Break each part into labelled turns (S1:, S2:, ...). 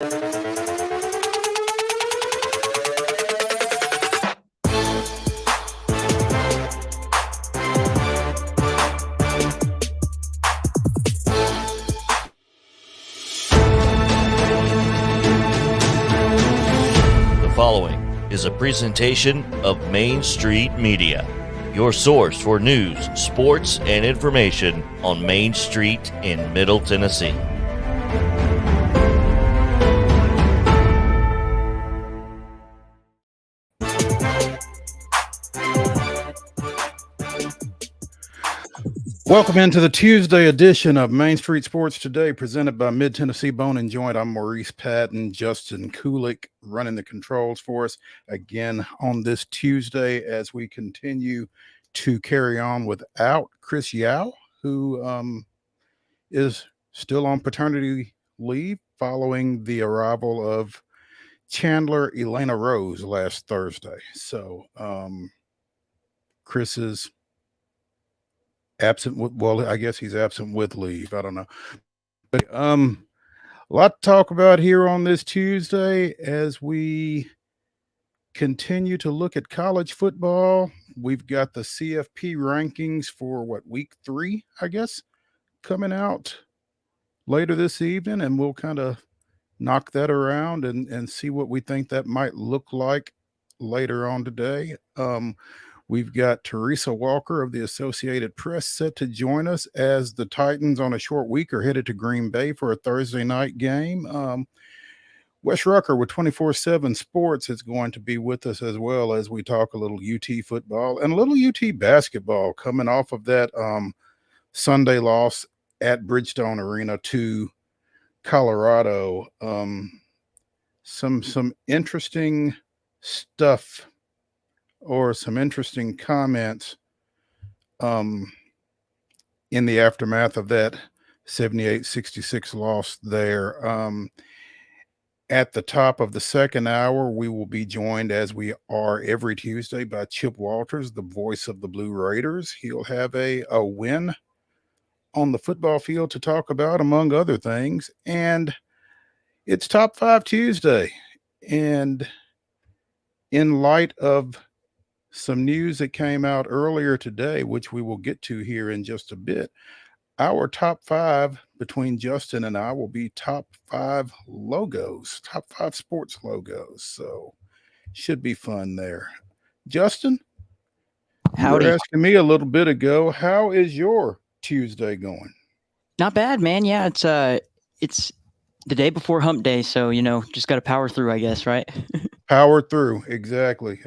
S1: The following is a presentation of Main Street Media, your source for news, sports, and information on Main Street in Middle Tennessee.
S2: Welcome into the Tuesday edition of Main Street Sports Today, presented by Mid-Tennessee Bone and Joint. I'm Maurice Patton, Justin Kulik running the controls for us again on this Tuesday as we continue to carry on without Chris Yao, who is still on paternity leave following the arrival of Chandler Elena Rose last Thursday. So Chris is absent with, well, I guess he's absent with leave. I don't know. But a lot to talk about here on this Tuesday as we continue to look at college football. We've got the CFP rankings for week 3, I guess, coming out later this evening, and we'll kind of knock that around and see what we think that might look like later on today. We've got Teresa Walker of the Associated Press set to join us as the Titans on a short week are headed to Green Bay for a Thursday night game. Wes Rucker with 24/7 Sports is going to be with us as well as we talk a little UT football and a little UT basketball coming off of that Sunday loss at Bridgestone Arena to Colorado. Some interesting stuff or some interesting comments in the aftermath of that 78-66 loss there. At the top of the second hour, we will be joined, as we are every Tuesday, by Chip Walters, the voice of the Blue Raiders. He'll have a win on the football field to talk about, among other things. And it's Top 5 Tuesday. And in light of some news that came out earlier today, which we will get to here in just a bit, our top 5 between Justin and I will be top 5 logos, top 5 sports logos. So should be fun there. Justin, you were asking me a little bit ago, how is your Tuesday going?
S3: Not bad, man. Yeah, it's the day before hump day, so just got to power through, I guess, right?
S2: Power through. Exactly.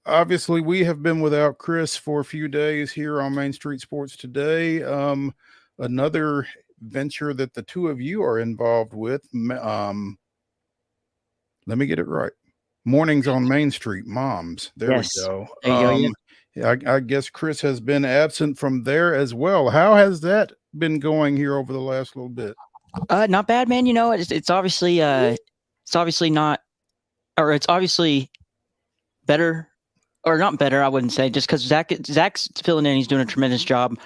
S2: Obviously we have been without Chris for a few days here on Main Street Sports Today. Another venture that the two of you are involved with. Let me get it right. Mornings on Main Street, Moms. There we go.
S3: There you go.
S2: I guess Chris has been absent from there as well. How has that been going here over the last little bit?
S3: Not bad, man. It's obviously not, or it's obviously better, or not better, I wouldn't say, just because Zach's filling in. He's doing a tremendous job.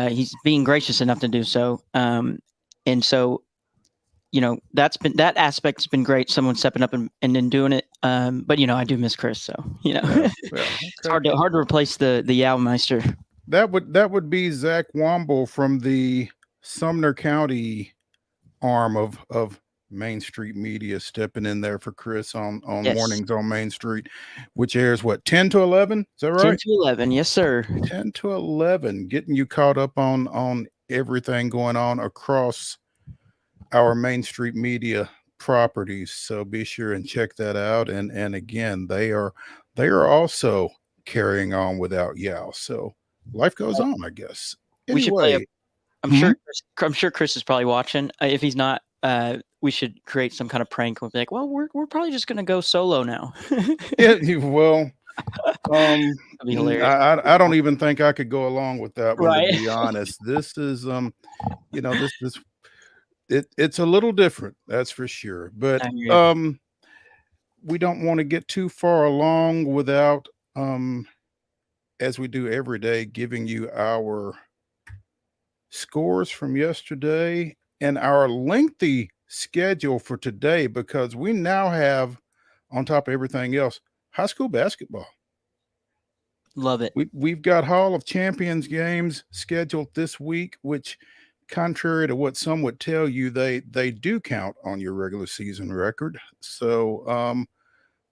S3: He's being gracious enough to do so. And so, that aspect's been great. Someone stepping up and then doing it. But I do miss Chris, so
S2: Okay.
S3: It's hard to replace the Yowmeister.
S2: That would be Zach Womble from the Sumner County arm of Main Street Media stepping in there for Chris on
S3: Yes.
S2: Mornings on Main Street, which airs 10 to 11? Is that right?
S3: 10 to 11, yes, sir.
S2: 10 to 11, getting you caught up on everything going on across our Main Street Media properties. So be sure and check that out. And again, they are also carrying on without Yao. So life goes on, I guess. Anyway,
S3: we should play I'm sure Chris is probably watching. If he's not, we should create some kind of prank. We'll be like, well, we're probably just gonna go solo now.
S2: Yeah, well,
S3: that'd be hilarious.
S2: I don't even think I could go along with that one,
S3: Right.
S2: to be honest. This is it's a little different, that's for sure. But we don't want to get too far along without as we do every day, giving you our scores from yesterday and our lengthy schedule for today because we now have, on top of everything else, high school basketball.
S3: Love it.
S2: We've got Hall of Champions games scheduled this week, which, contrary to what some would tell you, they do count on your regular season record. So,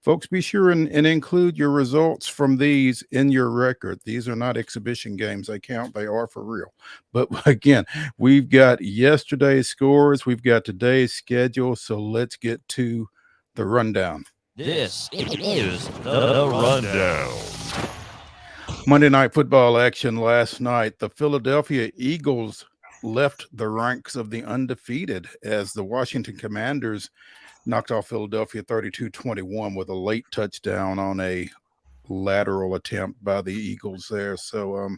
S2: folks, be sure and include your results from these in your record. These are not exhibition games. They count. They are for real. But again, we've got yesterday's scores. We've got today's schedule. So let's get to the rundown.
S1: This is the rundown.
S2: Monday Night Football action last night. The Philadelphia Eagles left the ranks of the undefeated as the Washington Commanders knocked off Philadelphia 32-21 with a late touchdown on a lateral attempt by the Eagles there. So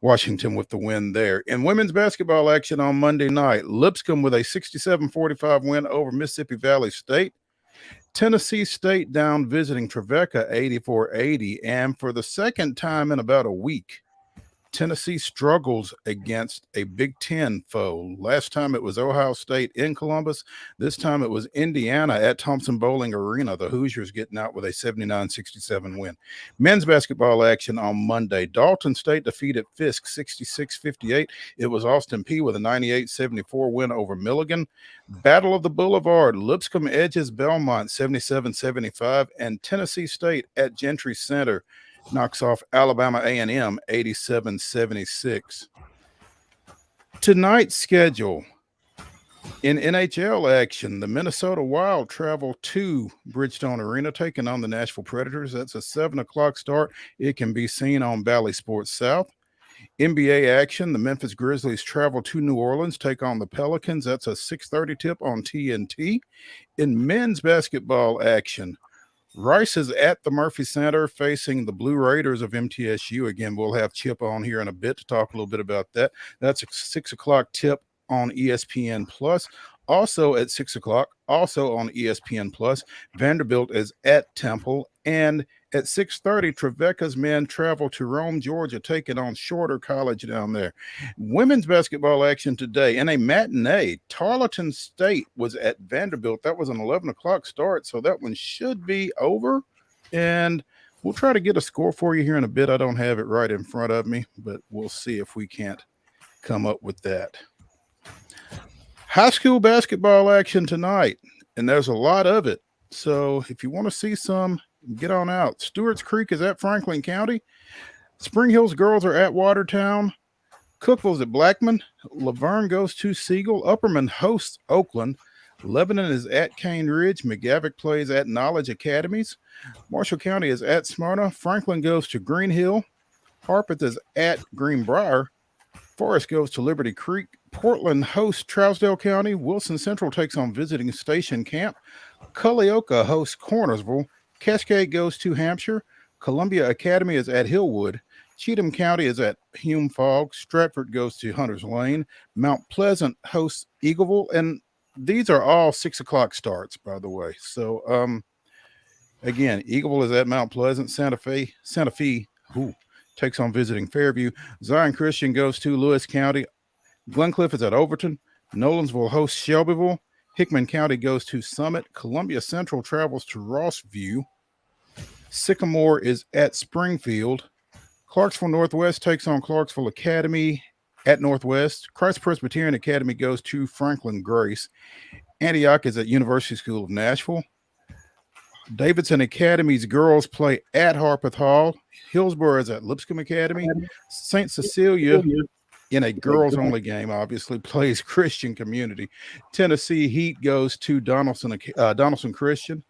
S2: Washington with the win there. In women's basketball action on Monday night, Lipscomb with a 67-45 win over Mississippi Valley State. Tennessee State down visiting Trevecca 84-80. And for the second time in about a week, Tennessee struggles against a Big Ten foe. Last time it was Ohio State in Columbus. This time it was Indiana at Thompson-Boling Arena. The Hoosiers getting out with a 79-67 win. Men's basketball action on Monday. Dalton State defeated Fisk 66-58. It was Austin Peay with a 98-74 win over Milligan. Battle of the Boulevard. Lipscomb edges Belmont 77-75. And Tennessee State at Gentry Center knocks off Alabama A&M 87-76. Tonight's schedule. In NHL action, the Minnesota Wild travel to Bridgestone Arena, taking on the Nashville Predators. That's a 7 o'clock start. It can be seen on Bally Sports South. NBA action, the Memphis Grizzlies travel to New Orleans, take on the Pelicans. That's a 6:30 tip on TNT. In men's basketball action, Rice is at the Murphy Center facing the Blue Raiders of MTSU. Again, we'll have Chip on here in a bit to talk a little bit about that. That's a 6 o'clock tip on ESPN Plus. Also at 6 o'clock, also on ESPN Plus, Vanderbilt is at Temple. And at 6:30, Trevecca's men travel to Rome, Georgia, taking on Shorter College down there. Women's basketball action today in a matinee. Tarleton State was at Vanderbilt. That was an 11 o'clock start, so that one should be over. And we'll try to get a score for you here in a bit. I don't have it right in front of me, but we'll see if we can't come up with that. High school basketball action tonight, and there's a lot of it. So if you want to see some, get on out. Stewart's Creek is at Franklin County. Spring Hills girls are at Watertown. Cookville's at Blackman. Laverne goes to Siegel. Upperman hosts Oakland. Lebanon is at Cane Ridge. McGavick plays at Knowledge Academies. Marshall County is at Smyrna. Franklin goes to Green Hill. Harpeth is at Greenbrier. Forest goes to Liberty Creek. Portland hosts Trousdale County. Wilson Central takes on visiting Station Camp. Culleoka hosts Cornersville. Cascade goes to Hampshire. Columbia Academy is at Hillwood. Cheatham County is at Hume Fogg. Stratford goes to Hunters Lane. Mount Pleasant hosts Eagleville. And these are all 6 o'clock starts, by the way. So, again, Eagleville is at Mount Pleasant. Santa Fe takes on visiting Fairview. Zion Christian goes to Lewis County. Glencliff is at Overton. Nolensville hosts Shelbyville. Hickman County goes to Summit. Columbia Central travels to Rossview. Sycamore is at Springfield. Clarksville Northwest takes on Clarksville Academy at Northwest. Christ Presbyterian Academy goes to Franklin Grace. Antioch is at University School of Nashville. Davidson Academy's girls play at Harpeth Hall. Hillsborough is at Lipscomb Academy. St. Cecilia, in a girls-only game, obviously, plays Christian Community. Tennessee Heat goes to Donaldson Christian.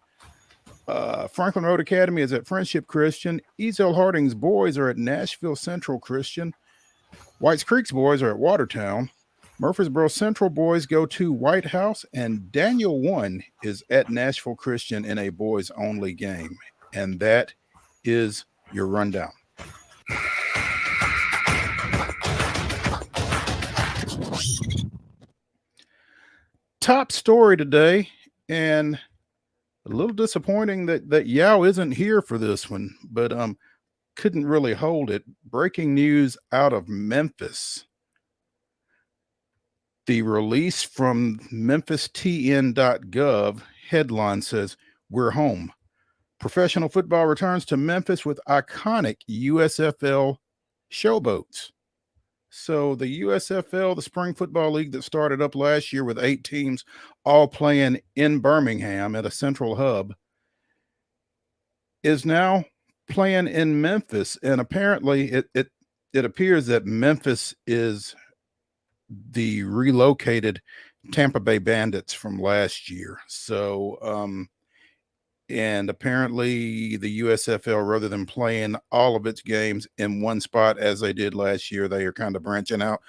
S2: Franklin Road Academy is at Friendship Christian. Ezel Harding's boys are at Nashville Central Christian. Whites Creek's boys are at Watertown. Murfreesboro Central boys go to White House. And Daniel One is at Nashville Christian in a boys-only game. And that is your rundown. Top story today, and a little disappointing that Yao isn't here for this one, but couldn't really hold it. Breaking news out of Memphis. The release from memphistn.gov headline says, "We're home. Professional football returns to Memphis with iconic USFL showboats." So the USFL, the Spring Football League that started up last year with 8 teams all playing in Birmingham at a central hub, is now playing in Memphis. And apparently it appears that Memphis is the relocated Tampa Bay Bandits from last year. So, and apparently the USFL, rather than playing all of its games in one spot as they did last year, they are kind of branching out.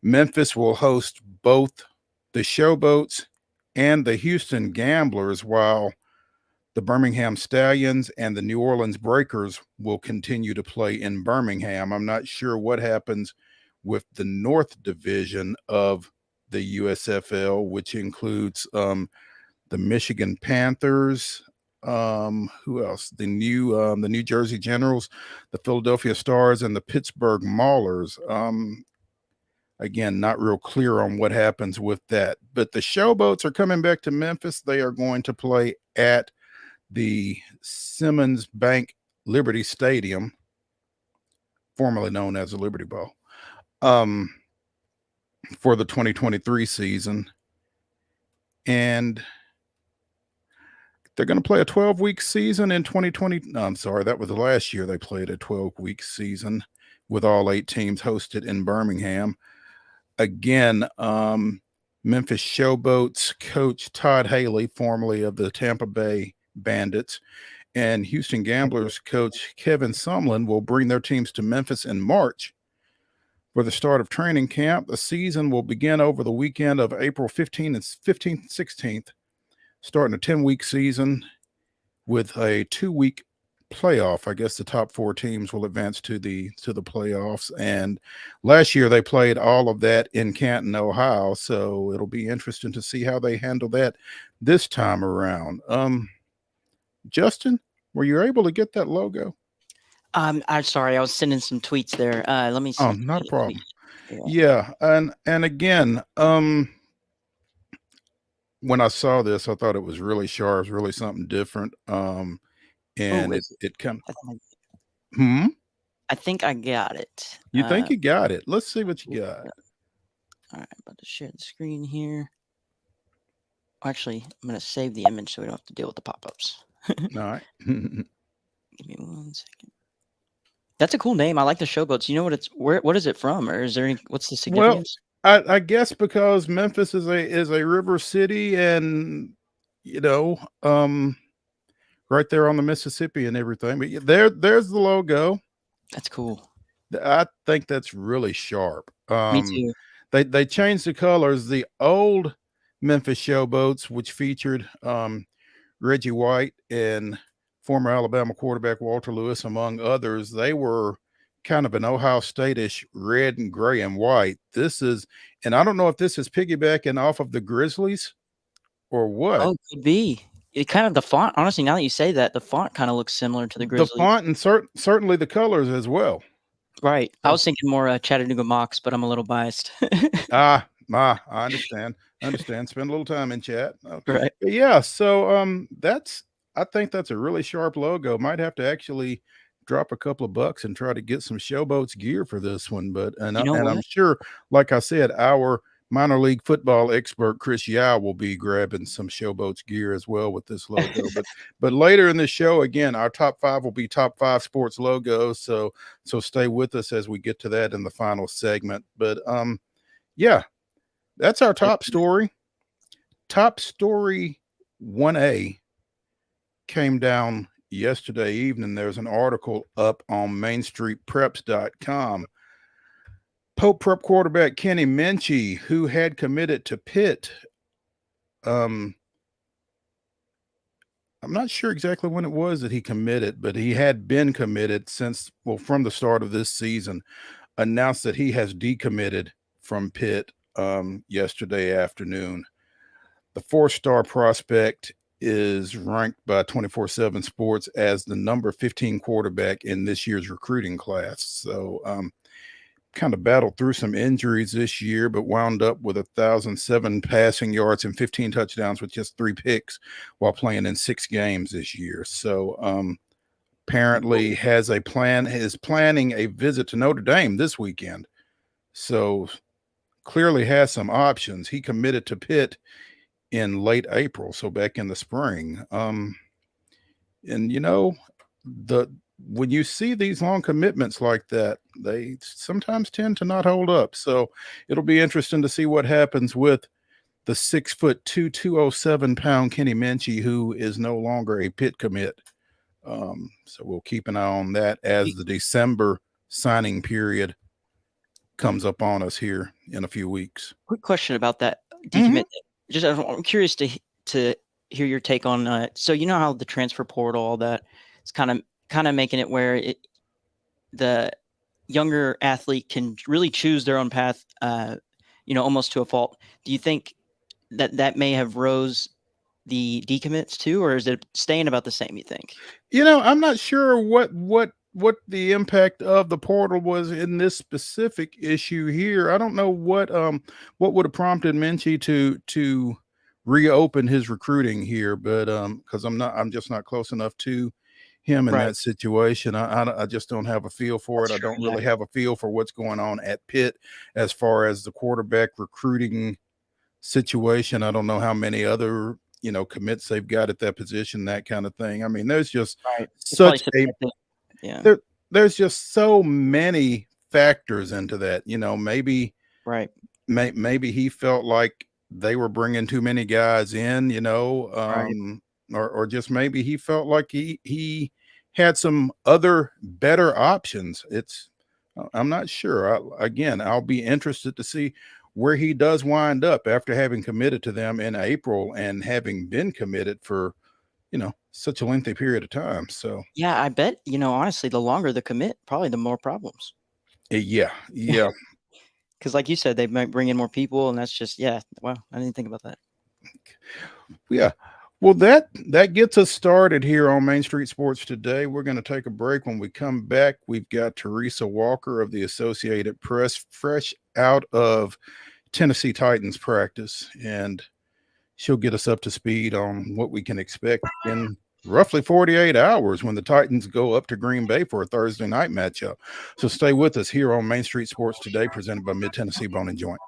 S2: Memphis will host both the Showboats and the Houston Gamblers, while the Birmingham Stallions and the New Orleans Breakers will continue to play in Birmingham. I'm not sure what happens with the North Division of the USFL, which includes the Michigan Panthers, who else? The New Jersey Generals, the Philadelphia Stars, and the Pittsburgh Maulers. Again, not real clear on what happens with that. But the Showboats are coming back to Memphis. They are going to play at the Simmons Bank Liberty Stadium, formerly known as the Liberty Bowl, for the 2023 season. And they're going to play a 12-week season in 2020. No, I'm sorry, that was the last year they played a 12-week season with all 8 teams hosted in Birmingham. Again, Memphis Showboats coach Todd Haley, formerly of the Tampa Bay Bandits, and Houston Gamblers coach Kevin Sumlin will bring their teams to Memphis in March for the start of training camp. The season will begin over the weekend of April 15th and 16th, starting a 10-week season with a 2-week playoff. I guess the top 4 teams will advance to the playoffs. And last year they played all of that in Canton, Ohio. So it'll be interesting to see how they handle that this time around. Justin, were you able to get that logo?
S3: I'm sorry, I was sending some tweets there. Let me see.
S2: Oh, not a problem. Yeah, and again, when I saw this, I thought it was really sharp, really something different. And it kind of.
S3: I think I got it.
S2: You think you got it? Let's see what you got.
S3: All right, I'm about to share the screen here. Actually, I'm going to save the image so we don't have to deal with the pop-ups.
S2: All right.
S3: Give me 1 second. That's a cool name. I like the Showboats. You know what it's what is it from, or is there any, what's the significance?
S2: Well, I guess because Memphis is a river city, and right there on the Mississippi and everything. But there's the logo.
S3: That's cool.
S2: I think that's really sharp.
S3: Me too.
S2: They changed the colors. The old Memphis Showboats, which featured Reggie White and former Alabama quarterback Walter Lewis, among others, they were kind of an Ohio State-ish red and gray and white. This is, and I don't know if this is piggybacking off of the Grizzlies or what.
S3: Oh, could be. It kind of, the font, honestly, now that you say that, the font kind of looks similar to the Grizzlies.
S2: The font and certainly the colors as well.
S3: Right. I was thinking more Chattanooga Mocs, but I'm a little biased.
S2: I understand. Spend a little time in chat.
S3: Right.
S2: But yeah, so I think that's a really sharp logo. Might have to actually drop a couple of bucks and try to get some Showboats gear for this one. But I'm sure, like I said, our minor league football expert Chris Yao will be grabbing some Showboats gear as well with this logo. but later in the show, again, our top 5 will be top 5 sports logos. So stay with us as we get to that in the final segment. But yeah, that's our top story. Top story 1A came down yesterday evening. There's an article up on mainstreetpreps.com. Pope Prep quarterback Kenny Minchey, who had committed to Pitt, I'm not sure exactly when it was that he committed, but he had been committed from the start of this season, announced that he has decommitted from Pitt yesterday afternoon. The 4-star prospect is ranked by 24/7 Sports as the number 15 quarterback in this year's recruiting class. So kind of battled through some injuries this year, but wound up with 1,007 passing yards and 15 touchdowns with just 3 picks while playing in 6 games this year. So apparently is planning a visit to Notre Dame this weekend. So clearly has some options. He committed to Pitt in late April, so back in the spring. And when you see these long commitments like that, they sometimes tend to not hold up. So it'll be interesting to see what happens with the 6'2", 207-pound Kenny Minchey, who is no longer a Pitt commit. So we'll keep an eye on that as the December signing period comes up on us here in a few weeks.
S3: Quick question about that decommit. Just I'm curious to hear your take on. So you know how the transfer portal, all that, it's kind of making it where the younger athlete can really choose their own path, almost to a fault. Do you think that may have rose the decommits too, or is it staying about the same, you think?
S2: I'm not sure what the impact of the portal was in this specific issue here. I don't know what would have prompted Minchey to reopen his recruiting here, but because I'm just not close enough to him in that situation. I just don't have a feel for it. I don't really have a feel for what's going on at Pitt as far as the quarterback recruiting situation. I don't know how many other commits they've got at that position, that kind of thing. I mean, there's just there's just so many factors into that. Maybe he felt like they were bringing too many guys in, or just maybe he felt like he had some other better options. I'm not sure. I'll be interested to see where he does wind up after having committed to them in April and having been committed for, such a lengthy period of time. So
S3: yeah, I bet, honestly, the longer the commit, probably the more problems.
S2: Yeah.
S3: Because like you said, they might bring in more people, and that's just, wow, I didn't think about that.
S2: Yeah. Well, that gets us started here on Main Street Sports today. We're going to take a break. When we come back, we've got TERESA Walker of the Associated Press, fresh out of Tennessee Titans practice, and she'll get us up to speed on what we can expect in roughly 48 hours when the Titans go up to Green Bay for a Thursday night matchup. So stay with us here on Main Street Sports today, presented by Mid-Tennessee Bone and Joint.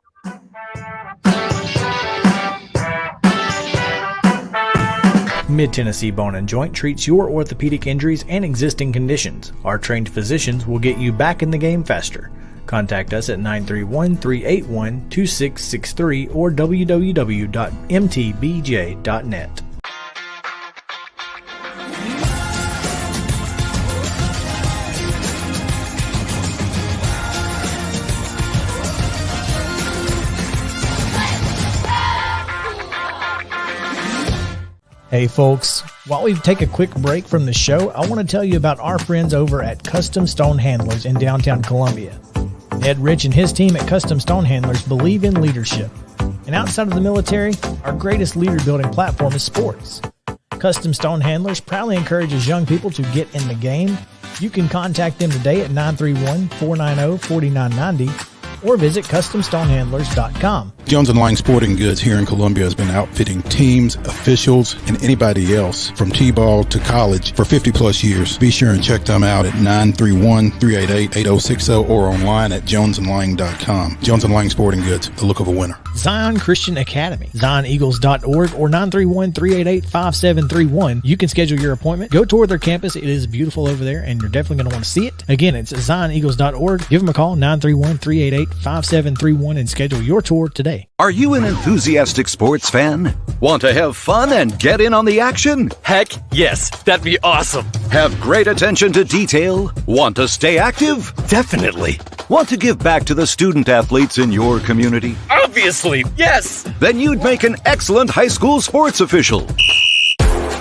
S4: Mid-Tennessee Bone and Joint treats your orthopedic injuries and existing conditions. Our trained physicians will get you back in the game faster. Contact us at 931-381-2663 or www.mtbj.net. Hey folks, while we take a quick break from the show, I want to tell you about our friends over at Custom Stone Handlers in downtown Columbia. Ed Rich and his team at Custom Stone Handlers believe in leadership. And outside of the military, our greatest leader building platform is sports. Custom Stone Handlers proudly encourages young people to get in the game. You can contact them today at 931-490-4990 or visit CustomStonehandlers.com.
S2: Jones & Lang Sporting Goods here in Columbia has been outfitting teams, officials, and anybody else from T-ball to college for 50-plus years. Be sure and check them out at 931-388-8060 or online at jonesandlang.com. Jones & Lang Sporting Goods, the look of a winner.
S4: Zion Christian Academy, ZionEagles.org or 931-388-5731. You can schedule your appointment. Go tour their campus. It is beautiful over there, and you're definitely going to want to see it. Again, it's ZionEagles.org. Give them a call, 931-388-5731, and schedule your tour today.
S5: Are you an enthusiastic sports fan? Want to have fun and get in on the action?
S6: Heck yes, that'd be awesome.
S5: Have great attention to detail? Want to stay active?
S6: Definitely.
S5: Want to give back to the student athletes in your community?
S6: Obviously, yes.
S5: Then you'd make an excellent high school sports official.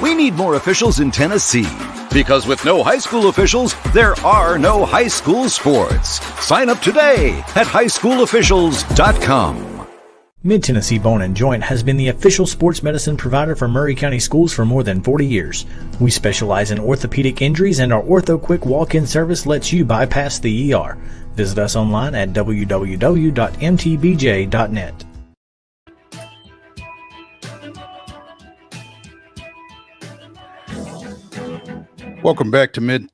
S5: We need more officials in Tennessee, because with no high school officials, there are no high school sports. Sign up today at highschoolofficials.com.
S4: Mid-Tennessee Bone and Joint has been the official sports medicine provider for Murray County Schools for more than 40 years. We specialize in orthopedic injuries, and our Ortho Quick walk-in service lets you bypass the ER. Visit us online at www.mtbj.net.
S2: Welcome back to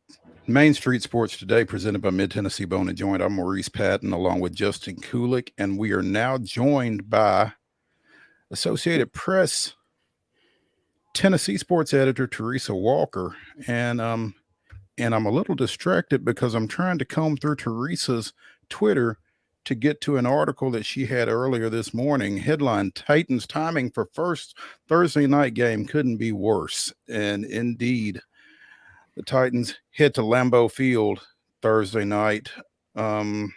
S2: Main Street Sports Today, presented by Mid-Tennessee Bone and Joint. I'm Maurice Patton, along with Justin Kulik, and we are now joined by Associated Press Tennessee sports editor Teresa Walker. And I'm a little distracted because I'm trying to comb through Teresa's Twitter to get to an article that she had earlier this morning. Headline: Titans timing for first Thursday night game couldn't be worse. And indeed, the Titans head to Lambeau Field Thursday night. And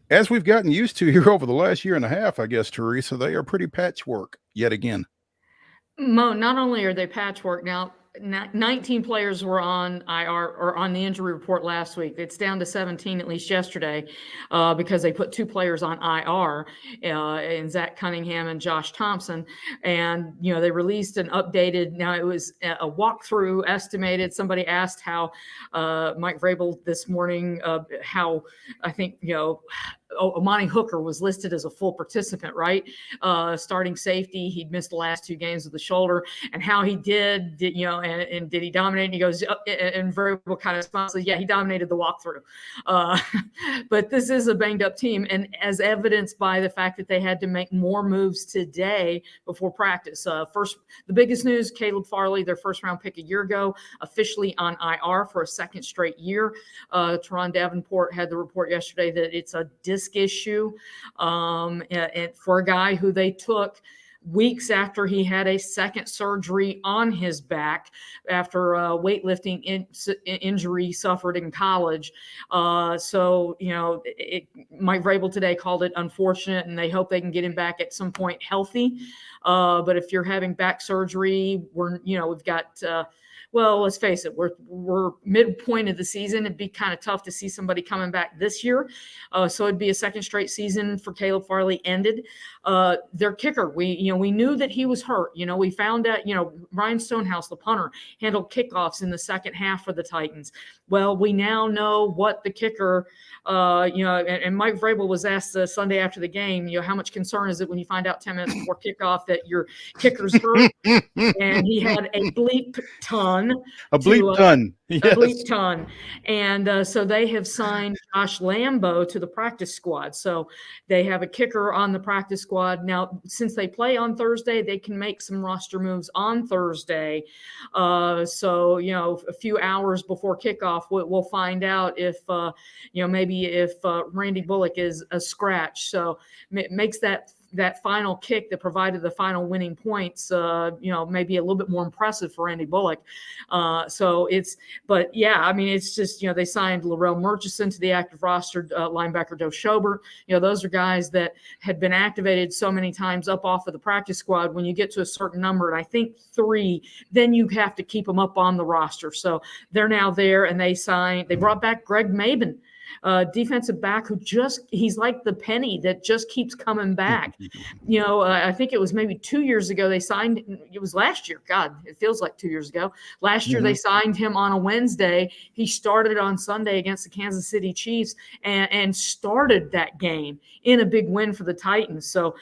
S2: as we've gotten used to here over the last year and a half, I guess, Teresa, they are pretty patchwork yet again.
S7: Mo, not only are they patchwork now, 19 players were on IR or on the injury report last week. It's down to 17 at least yesterday because they put 2 players on IR, and Zach Cunningham and Josh Thompson. And, they released an updated, now it was a walkthrough estimated. Somebody asked how Mike Vrabel this morning, how I think, Amani Hooker was listed as a full participant, right? Starting safety. He'd missed the last 2 games with the shoulder, and how he did and did he dominate? And he goes, and Verbal kind of smiles, yeah, he dominated the walkthrough. But this is a banged up team, and as evidenced by the fact that they had to make more moves today before practice. First, the biggest news: Caleb Farley, their first round pick a year ago, officially on IR for a second straight year. Teron Davenport had the report yesterday that it's a disc issue, and for a guy who they took weeks after he had a second surgery on his back after a weightlifting injury suffered in college. Mike Vrabel today called it unfortunate, and they hope they can get him back at some point healthy. But if you're having back surgery, we've got well, let's face it, we're midpoint of the season. It'd be kind of tough to see somebody coming back this year. So it'd be a second straight season for Caleb Farley ended. Their kicker, we knew that he was hurt. We found out, Ryan Stonehouse, the punter, handled kickoffs in the second half for the Titans. Well, we now know what the kicker, and Mike Vrabel was asked Sunday after the game, how much concern is it when you find out 10 minutes before kickoff that your kicker's hurt? And he had a bleep ton.
S2: A bleep ton.
S7: Yes. A bleep ton. And so they have signed Josh Lambeau to the practice squad. So they have a kicker on the practice squad. Now, since they play on Thursday, they can make some roster moves on Thursday. So, a few hours before kickoff, we'll find out if, maybe if Randy Bullock is a scratch. So it makes that final kick that provided the final winning points, maybe a little bit more impressive for Randy Bullock. It's just, they signed Laurel Murchison to the active roster, linebacker Joe Schobert. Those are guys that had been activated so many times up off of the practice squad. When you get to a certain number, and I think 3, then you have to keep them up on the roster. So they're now there, and they brought back Greg Maben, defensive back who he's like the penny that just keeps coming back. I think it was maybe 2 years ago they signed, it was last year. God, it feels like 2 years ago. Last year they signed him on a Wednesday. He started on Sunday against the Kansas City Chiefs and started that game in a big win for the Titans. So,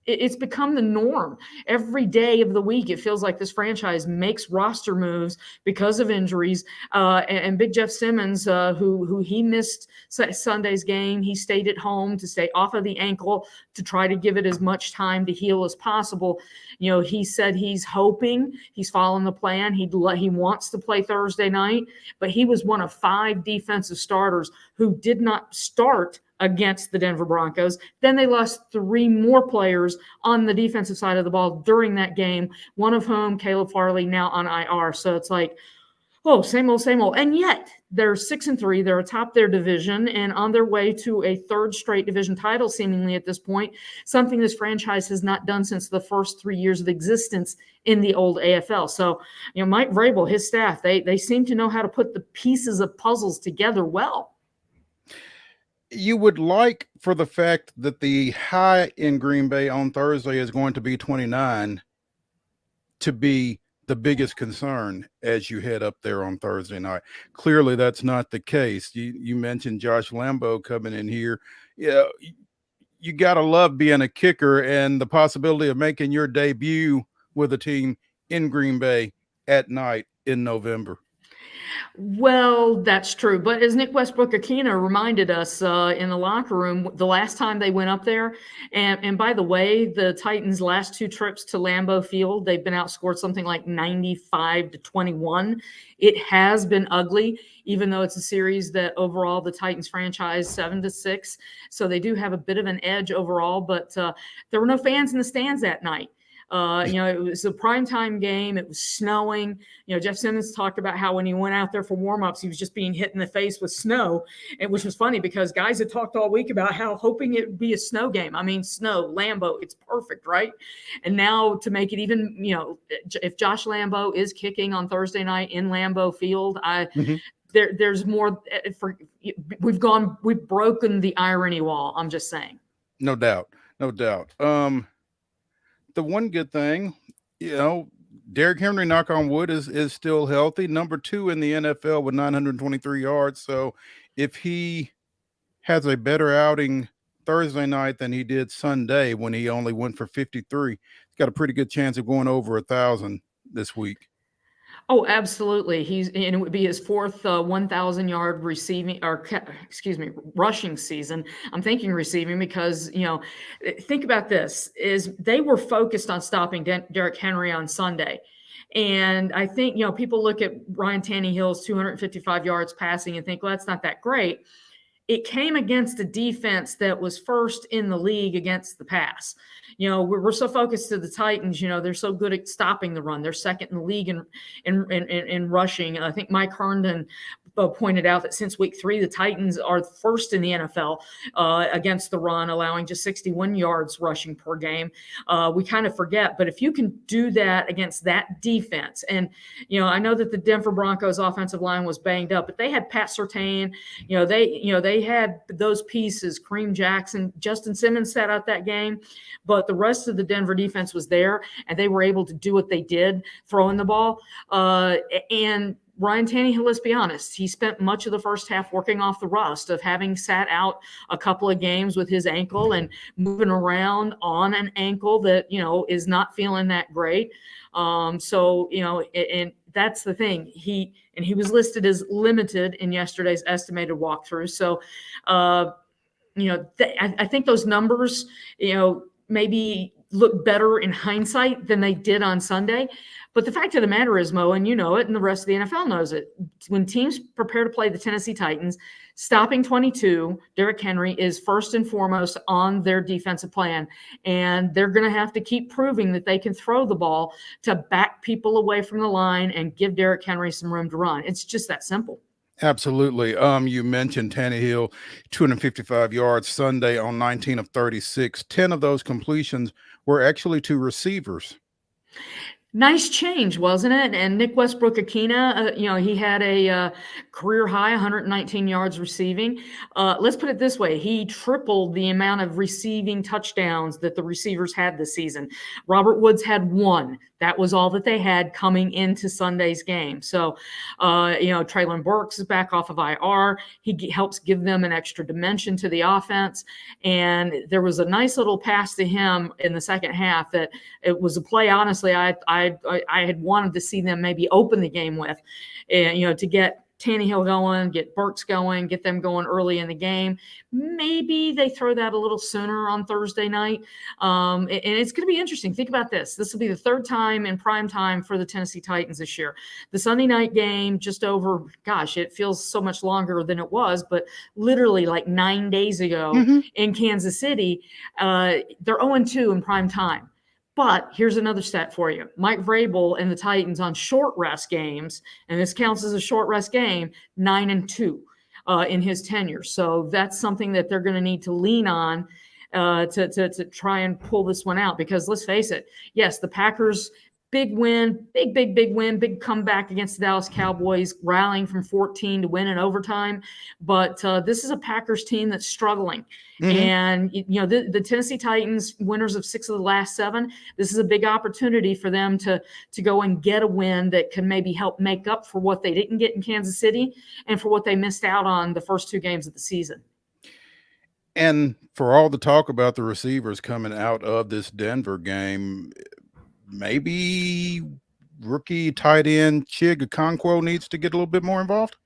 S7: it's become the norm. Every day of the week, it feels like this franchise makes roster moves because of injuries. And Big Jeff Simmons, who he missed Sunday's game, he stayed at home to stay off of the ankle to try to give it as much time to heal as possible. He said he's hoping, he's following the plan. He wants to play Thursday night, but he was one of 5 defensive starters who did not start against the Denver Broncos. Then they lost 3 more players on the defensive side of the ball during that game, one of whom, Caleb Farley, now on IR. So it's like, oh, same old, same old. And yet they're 6-3. They're atop their division and on their way to a 3rd straight division title, seemingly at this point, something this franchise has not done since the first 3 years of existence in the old AFL. So, Mike Vrabel, his staff, they seem to know how to put the pieces of puzzles together well.
S2: You would like for the fact that the high in Green Bay on Thursday is going to be 29 to be the biggest concern as you head up there on Thursday night. Clearly, that's not the case. You mentioned Josh Lambo coming in here. Yeah, you got to love being a kicker and the possibility of making your debut with a team in Green Bay at night in November.
S7: Well, that's true. But as Nick Westbrook-Akina reminded us in the locker room, the last time they went up there, and by the way, the Titans' last 2 trips to Lambeau Field, they've been outscored something like 95-21. It has been ugly, even though it's a series that overall the Titans franchise 7-6. So they do have a bit of an edge overall, but there were no fans in the stands that night. It was a primetime game. It was snowing. Jeff Simmons talked about how when he went out there for warmups, he was just being hit in the face with snow, which was funny because guys had talked all week about how hoping it would be a snow game. I mean, snow, Lambeau, it's perfect, right? And now to make it even, if Josh Lambeau is kicking on Thursday night in Lambeau Field, there's more. We've broken the irony wall. I'm just saying.
S2: No doubt. The one good thing, Derrick Henry, knock on wood, is still healthy. Number 2 in the NFL with 923 yards. So if he has a better outing Thursday night than he did Sunday when he only went for 53, he's got a pretty good chance of going over 1,000 this week.
S7: Oh, absolutely. And it would be his 4th 1,000-yard rushing season. I'm thinking receiving because, think about this, is they were focused on stopping Derrick Henry on Sunday. And I think, people look at Ryan Tannehill's 255 yards passing and think, well, that's not that great. It came against a defense that was first in the league against the pass. We're so focused to the Titans. They're so good at stopping the run. They're second in the league in rushing. I think Mike Herndon pointed out that since week 3, the Titans are first in the NFL against the run, allowing just 61 yards rushing per game. We kind of forget, but if you can do that against that defense, and I know that the Denver Broncos offensive line was banged up, but they had Pat Surtain. They had those pieces. Kareem Jackson, Justin Simmons sat out that game, but the rest of the Denver defense was there, and they were able to do what they did, throwing the ball. And Ryan Tannehill, let's be honest, he spent much of the first half working off the rust of having sat out a couple of games with his ankle and moving around on an ankle that, is not feeling that great. And that's the thing. He was listed as limited in yesterday's estimated walkthrough. So, I think those numbers, maybe look better in hindsight than they did on Sunday. But the fact of the matter is, Mo, and you know it, and the rest of the NFL knows it, when teams prepare to play the Tennessee Titans, stopping 22, Derrick Henry, is first and foremost on their defensive plan. And they're going to have to keep proving that they can throw the ball to back people away from the line and give Derrick Henry some room to run. It's just that simple.
S2: Absolutely. You mentioned Tannehill, 255 yards Sunday on 19 of 36. 10 of those completions were actually to receivers.
S7: Nice change, wasn't it? And Nick Westbrook-Akina, he had a career high 119 yards receiving. Let's put it this way. He tripled the amount of receiving touchdowns that the receivers had this season. Robert Woods had 1. That was all that they had coming into Sunday's game. So, Traylon Burks is back off of IR. He helps give them an extra dimension to the offense. And there was a nice little pass to him in the second half that it was a play, honestly, I had wanted to see them maybe open the game with, to get Tannehill going, get Burks going, get them going early in the game. Maybe they throw that a little sooner on Thursday night. And it's going to be interesting. Think about this. This will be the 3rd time in prime time for the Tennessee Titans this year. The Sunday night game just over, it feels so much longer than it was, but literally like 9 days ago in Kansas City, they're 0-2 in prime time. But here's another stat for you. Mike Vrabel and the Titans on short rest games, and this counts as a short rest game, 9-2 in his tenure. So that's something that they're going to need to lean on to try and pull this one out. Because let's face it, yes, the Packers big win, big win, big comeback against the Dallas Cowboys, rallying from 14 to win in overtime. But this is a Packers team that's struggling.
S2: Mm-hmm.
S7: And, the Tennessee Titans, winners of 6 of the last 7, this is a big opportunity for them to go and get a win that can maybe help make up for what they didn't get in Kansas City and for what they missed out on the first 2 games of the season.
S2: And for all the talk about the receivers coming out of this Denver game, maybe rookie tight end Chig Okonkwo needs to get a little bit more involved?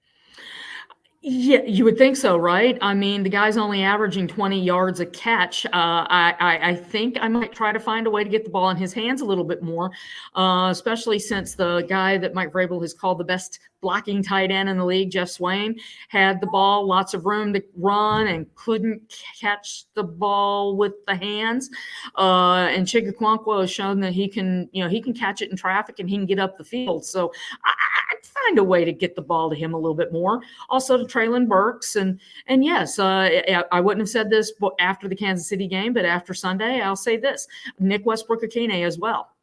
S7: Yeah, you would think so, right? I mean, the guy's only averaging 20 yards a catch. I think I might try to find a way to get the ball in his hands a little bit more, especially since the guy that Mike Vrabel has called the best blocking tight end in the league, Jeff Swain, had the ball, lots of room to run, and couldn't catch the ball with the hands. And Chig Okonkwo has shown that he can catch it in traffic and he can get up the field. So I'd find a way to get the ball to him a little bit more. Also to Traylon Burks. And yes, I wouldn't have said this after the Kansas City game, but after Sunday, I'll say this: Nick Westbrook-Akine as well.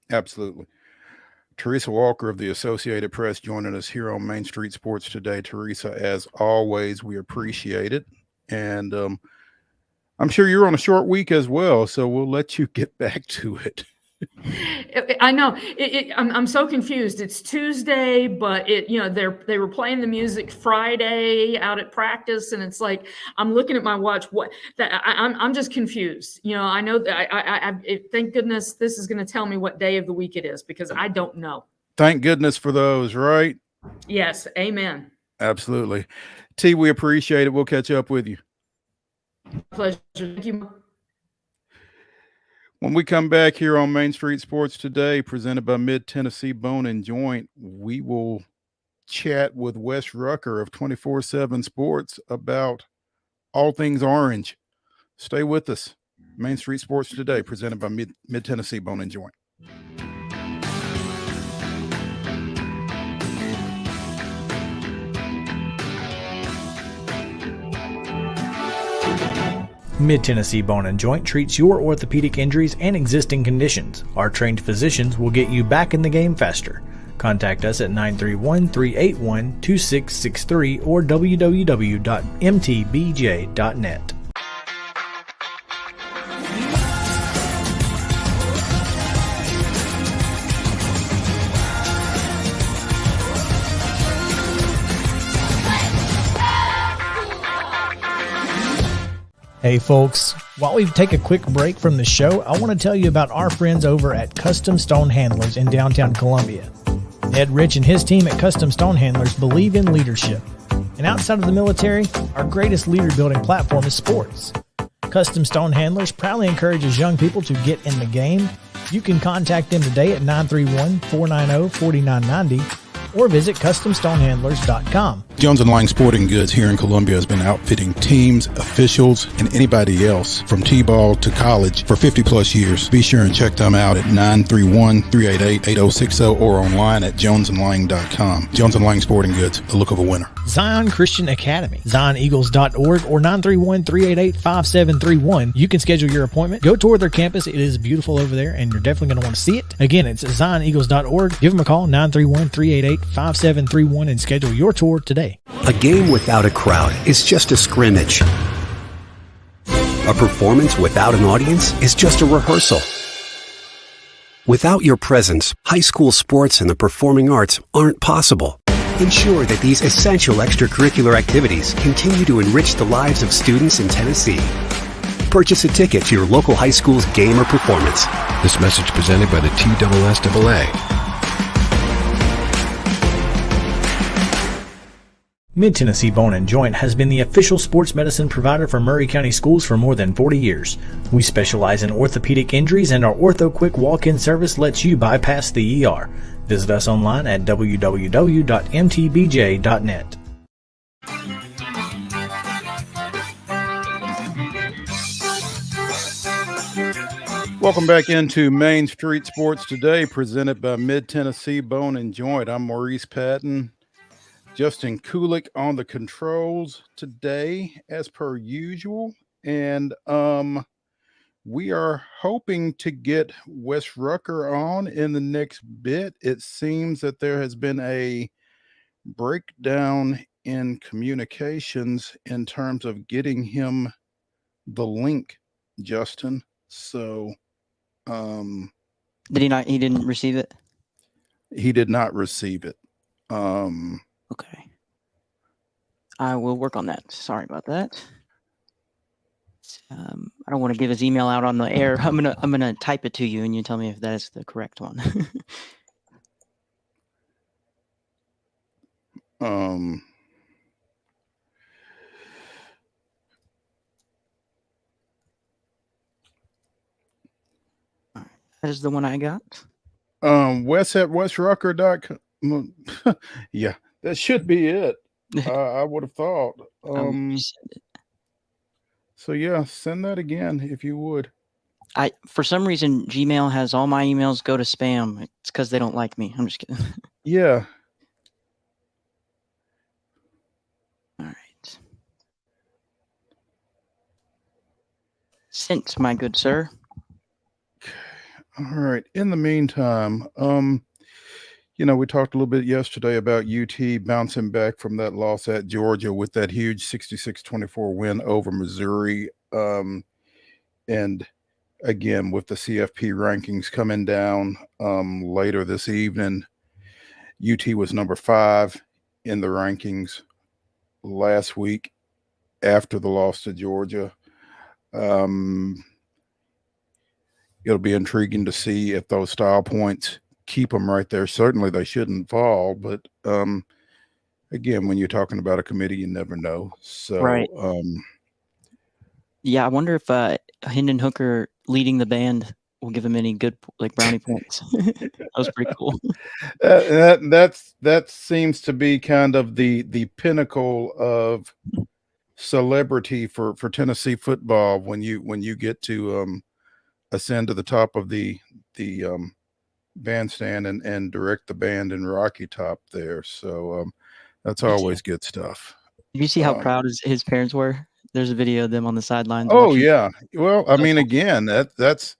S2: Absolutely. Teresa Walker of the Associated Press joining us here on Main Street Sports today. Teresa, as always, we appreciate it. And I'm sure you're on a short week as well, so we'll let you get back to it.
S7: I know. I'm so confused. It's Tuesday, but they were playing the music Friday out at practice, and it's like I'm looking at my watch. I'm just confused. I know that I thank goodness this is going to tell me what day of the week it is, because I don't know.
S2: Thank goodness for those, right?
S7: Yes, amen.
S2: Absolutely. T, we appreciate it. We'll catch up with you.
S7: Pleasure. Thank you.
S2: When we come back here on Main Street Sports today, presented by Mid-Tennessee Bone and Joint, we will chat with Wes Rucker of 24/7 Sports about all things orange. Stay with us. Main Street Sports today, presented by Mid-Tennessee Bone and Joint.
S4: Mid-Tennessee Bone and Joint treats your orthopedic injuries and existing conditions. Our trained physicians will get you back in the game faster. Contact us at 931-381-2663 or www.mtbj.net. Hey folks, while we take a quick break from the show, I want to tell you about our friends over at Custom Stone Handlers in downtown Columbia. Ed Rich and his team at Custom Stone Handlers believe in leadership. And outside of the military, our greatest leader building platform is sports. Custom Stone Handlers proudly encourages young people to get in the game. You can contact them today at 931-490-4990 or visit CustomStonehandlers.com.
S8: Jones & Lang Sporting Goods here in Columbia has been outfitting teams, officials, and anybody else from T-ball to college for 50-plus years. Be sure and check them out at 931-388-8060 or online at jonesandlang.com. Jones & Lang Sporting Goods, the look of a winner.
S4: Zion Christian Academy, ZionEagles.org or 931-388-5731. You can schedule your appointment. Go tour their campus. It is beautiful over there, and you're definitely going to want to see it. Again, it's ZionEagles.org. Give them a call, 931-388-5731, and schedule your tour today.
S9: A game without a crowd is just a scrimmage. A performance without an audience is just a rehearsal. Without your presence, high school sports and the performing arts aren't possible. Ensure that these essential extracurricular activities continue to enrich the lives of students in Tennessee. Purchase a ticket to your local high school's game or performance.
S10: This message presented by the TSSAA.
S4: Mid-Tennessee Bone and Joint has been the official sports medicine provider for Murray County Schools for more than 40 years. We specialize in orthopedic injuries, and our Ortho Quick walk-in service lets you bypass the ER. Visit us online at www.mtbj.net.
S2: Welcome back into Main Street Sports today, presented by Mid-Tennessee Bone and Joint. I'm Maurice Patton. Justin Kulik on the controls today, as per usual. And we are hoping to get Wes Rucker on in the next bit. It seems that there has been a breakdown in communications in terms of getting him the link, Justin. So,
S3: Did he not? He didn't receive it.
S2: he did not receive it.
S3: Okay. I will work on that. Sorry about that. I don't want to give his email out on the air. I'm gonna type it to you, and you tell me if that is the correct one.
S2: All
S3: That is the one I got.
S2: Wes at wesrucker.com. Yeah, that should be it. I would have thought. So yeah, send that again if you would.
S3: For some reason, Gmail has all my emails go to spam. It's because they don't like me. I'm just kidding.
S2: Yeah.
S3: All right. Sent, my good sir.
S2: All right. In the meantime, we talked a little bit yesterday about UT bouncing back from that loss at Georgia with that huge 66-24 win over Missouri. And again, with the CFP rankings coming down later this evening, UT was number 5 in the rankings last week after the loss to Georgia. It'll be intriguing to see if those style points keep them right there. Certainly they shouldn't fall, but again, when you're talking about a committee, you never know. So,
S3: right. Yeah, I wonder if Hendon Hooker leading the band will give him any good brownie points. That was pretty cool.
S2: That seems to be kind of the pinnacle of celebrity for Tennessee football when you get to ascend to the top of the bandstand and direct the band in Rocky Top there. So that's always good stuff.
S3: Did you see how proud his parents were? There's a video of them on the sidelines.
S2: Oh yeah. Well, I mean, again, that's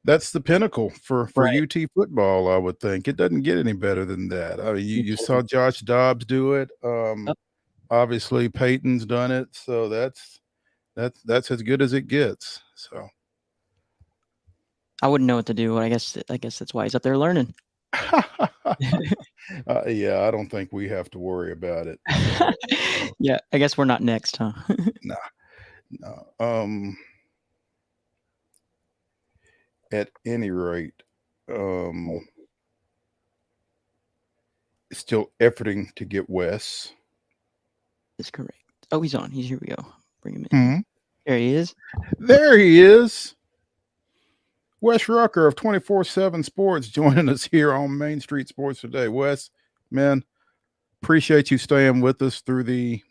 S2: the pinnacle for UT football, I would think. It doesn't get any better than that. I mean, you saw Josh Dobbs do it. Obviously Peyton's done it. So that's as good as it gets. So
S3: I wouldn't know what to do. I guess that's why he's up there learning.
S2: Yeah, I don't think we have to worry about it.
S3: Yeah, I guess we're not next, huh?
S2: No. At any rate, still efforting to get Wes.
S3: That's correct. Oh, he's on. Here we go. Bring him in. There he is.
S2: There he is. Wes Rucker of 24/7 Sports joining us here on Main Street Sports Today. Wes, man, appreciate you staying with us through the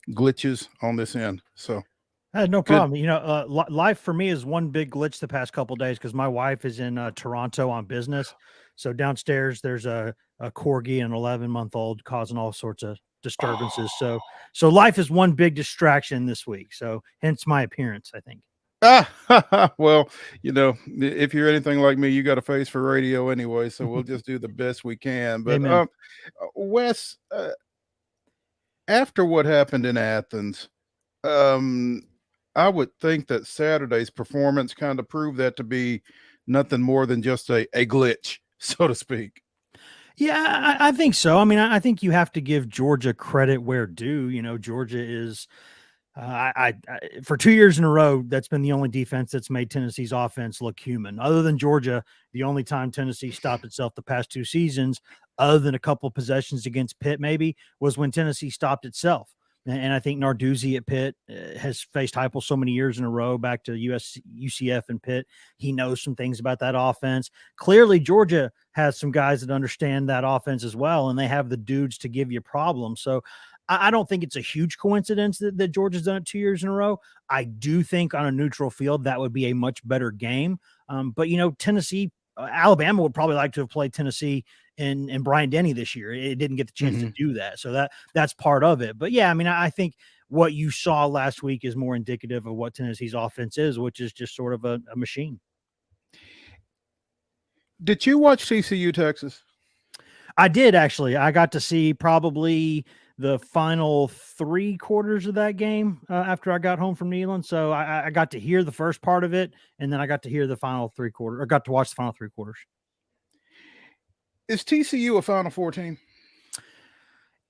S2: glitches on this end. So
S11: no problem. Life for me is one big glitch the past couple of days because my wife is in Toronto on business. So downstairs there's a corgi, an 11-month-old, causing all sorts of disturbances. So life is one big distraction this week. So hence my appearance, I think.
S2: Well, if you're anything like me, you got a face for radio anyway, so we'll just do the best we can. But Wes, after what happened in Athens, I would think that Saturday's performance kind of proved that to be nothing more than just a glitch, so to speak.
S11: Yeah, I think so. I mean, I think you have to give Georgia credit where due. Georgia is for 2 years in a row, that's been the only defense that's made Tennessee's offense look human. Other than Georgia, the only time Tennessee stopped itself the past 2 seasons, other than a couple of possessions against Pitt, maybe, was when Tennessee stopped itself. And I think Narduzzi at Pitt has faced Heupel so many years in a row back to UCF and Pitt. He knows some things about that offense. Clearly, Georgia has some guys that understand that offense as well, and they have the dudes to give you problems. So I don't think it's a huge coincidence that Georgia's done it 2 years in a row. I do think on a neutral field that would be a much better game. But Tennessee, Alabama would probably like to have played Tennessee in Bryant-Denny this year. It didn't get the chance to do that. So that's part of it. But yeah, I mean, I think what you saw last week is more indicative of what Tennessee's offense is, which is just sort of a machine.
S2: Did you watch TCU Texas?
S11: I did, actually. I got to see probably the final 3 quarters of that game after I got home from Neyland. So I got to hear the first part of it, and then I got to hear the final 3 quarters, or got to watch the final 3 quarters.
S2: Is TCU a Final Four team?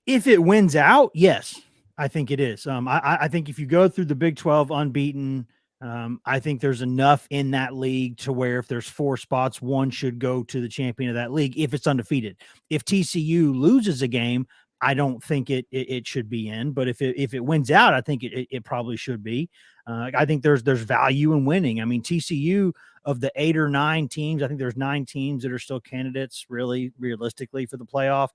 S11: If it wins out, yes, I think it is. I think if you go through the Big 12 unbeaten, I think there's enough in that league to where if there's 4 spots, one should go to the champion of that league if it's undefeated. If TCU loses a game, I don't think it should be in. But if it wins out, I think it probably should be. I think there's value in winning. I mean, TCU, of the 8 or 9 teams, I think there's 9 teams that are still candidates, really realistically, for the playoff.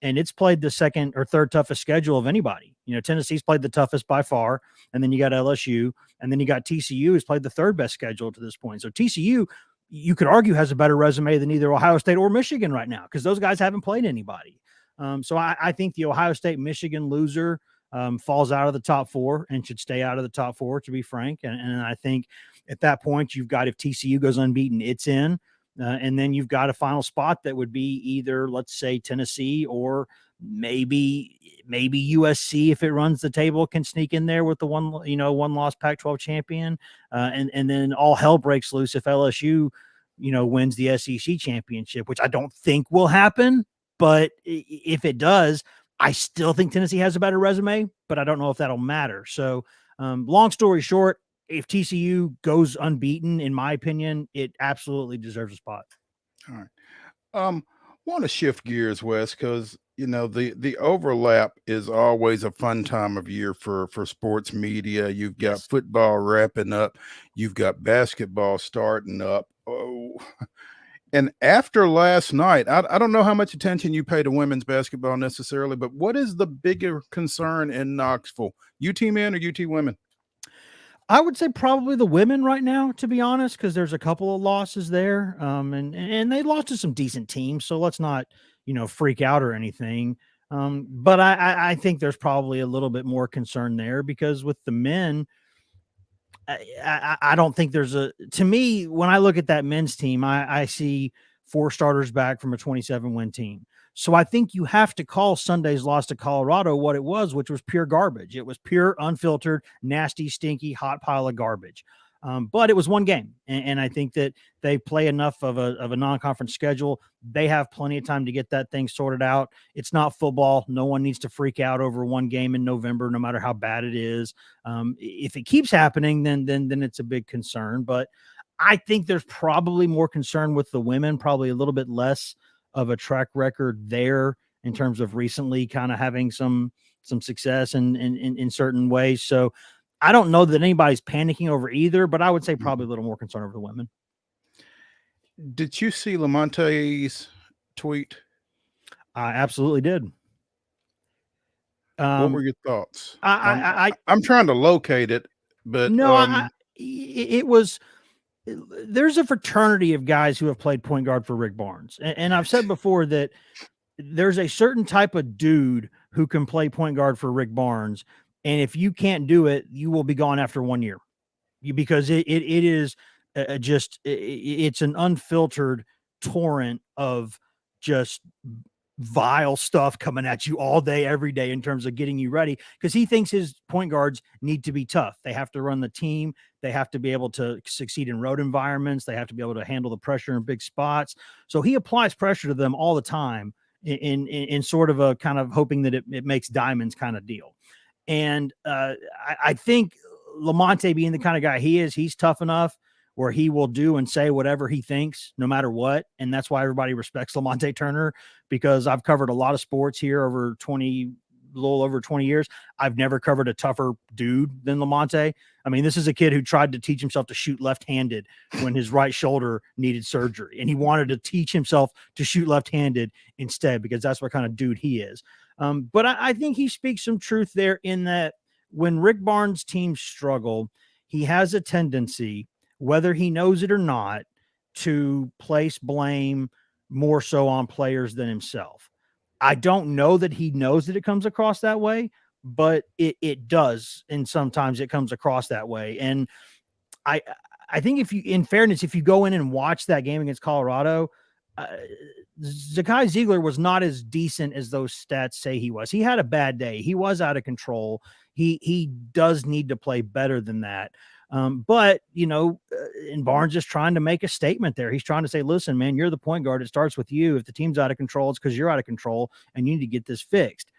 S11: And it's played the second or third toughest schedule of anybody. You know, Tennessee's played the toughest by far, and then you got LSU, and then you got TCU, who's played the third best schedule to this point. So TCU, you could argue, has a better resume than either Ohio State or Michigan right now, because those guys haven't played anybody. So I think the Ohio State-Michigan loser falls out of the top 4 and should stay out of the top 4, to be frank. And I think at that point, you've got, if TCU goes unbeaten, it's in. And then you've got a final spot that would be either, let's say, Tennessee, or maybe USC, if it runs the table, can sneak in there with the one loss Pac-12 champion. And then all hell breaks loose if LSU, wins the SEC championship, which I don't think will happen. But if it does, I still think Tennessee has a better resume, but I don't know if that'll matter. So long story short, if TCU goes unbeaten, in my opinion, it absolutely deserves a spot.
S2: All right. Want to shift gears, Wes, because the overlap is always a fun time of year for sports media. You've got football wrapping up, you've got basketball starting up. Oh, and after last night, I don't know how much attention you pay to women's basketball necessarily, but what is the bigger concern in Knoxville? UT men or UT women?
S11: I would say probably the women right now, to be honest, because there's a couple of losses there. And they lost to some decent teams. So let's not, freak out or anything. But I think there's probably a little bit more concern there, because with the men, I don't think to me, when I look at that men's team, I see 4 starters back from a 27-win team. So I think you have to call Sunday's loss to Colorado what it was, which was pure garbage. It was pure, unfiltered, nasty, stinky, hot pile of garbage. But it was one game. And I think that they play enough of a non-conference schedule. They have plenty of time to get that thing sorted out. It's not football. No one needs to freak out over one game in November, no matter how bad it is. If it keeps happening, then it's a big concern. But I think there's probably more concern with the women, probably a little bit less of a track record there in terms of recently kind of having some success in certain ways. So I don't know that anybody's panicking over either, but I would say probably a little more concern over the women.
S2: Did you see Lamonte's tweet?
S11: I absolutely did.
S2: What were your thoughts? I'm trying to locate it, but
S11: no, it was. There's a fraternity of guys who have played point guard for Rick Barnes. And I've said before that there's a certain type of dude who can play point guard for Rick Barnes. And if you can't do it, you will be gone after 1 year, because it is it's an unfiltered torrent of just vile stuff coming at you all day, every day, in terms of getting you ready, because he thinks his point guards need to be tough. They have to run the team. They have to be able to succeed in road environments. They have to be able to handle the pressure in big spots. So he applies pressure to them all the time in sort of a kind of hoping that it makes diamonds kind of deal. And I think Lamonte, being the kind of guy he is, he's tough enough where he will do and say whatever he thinks, no matter what. And that's why everybody respects Lamonte Turner, because I've covered a lot of sports here over a little over 20 years. I've never covered a tougher dude than Lamonte. I mean, this is a kid who tried to teach himself to shoot left-handed when his right shoulder needed surgery. And he wanted to teach himself to shoot left-handed instead, because that's what kind of dude he is. But I think he speaks some truth there, in that when Rick Barnes' teams struggle, he has a tendency, whether he knows it or not, to place blame more so on players than himself. I don't know that he knows that it comes across that way, but it does. And sometimes it comes across that way. And I think if you, in fairness, if you go in and watch that game against Colorado, Zakai Ziegler was not as decent as those stats say he was. He had a bad day. He was out of control. He does need to play better than that. But, and Barnes just trying to make a statement there. He's trying to say, listen, man, you're the point guard. It starts with you. If the team's out of control, it's because you're out of control and you need to get this fixed.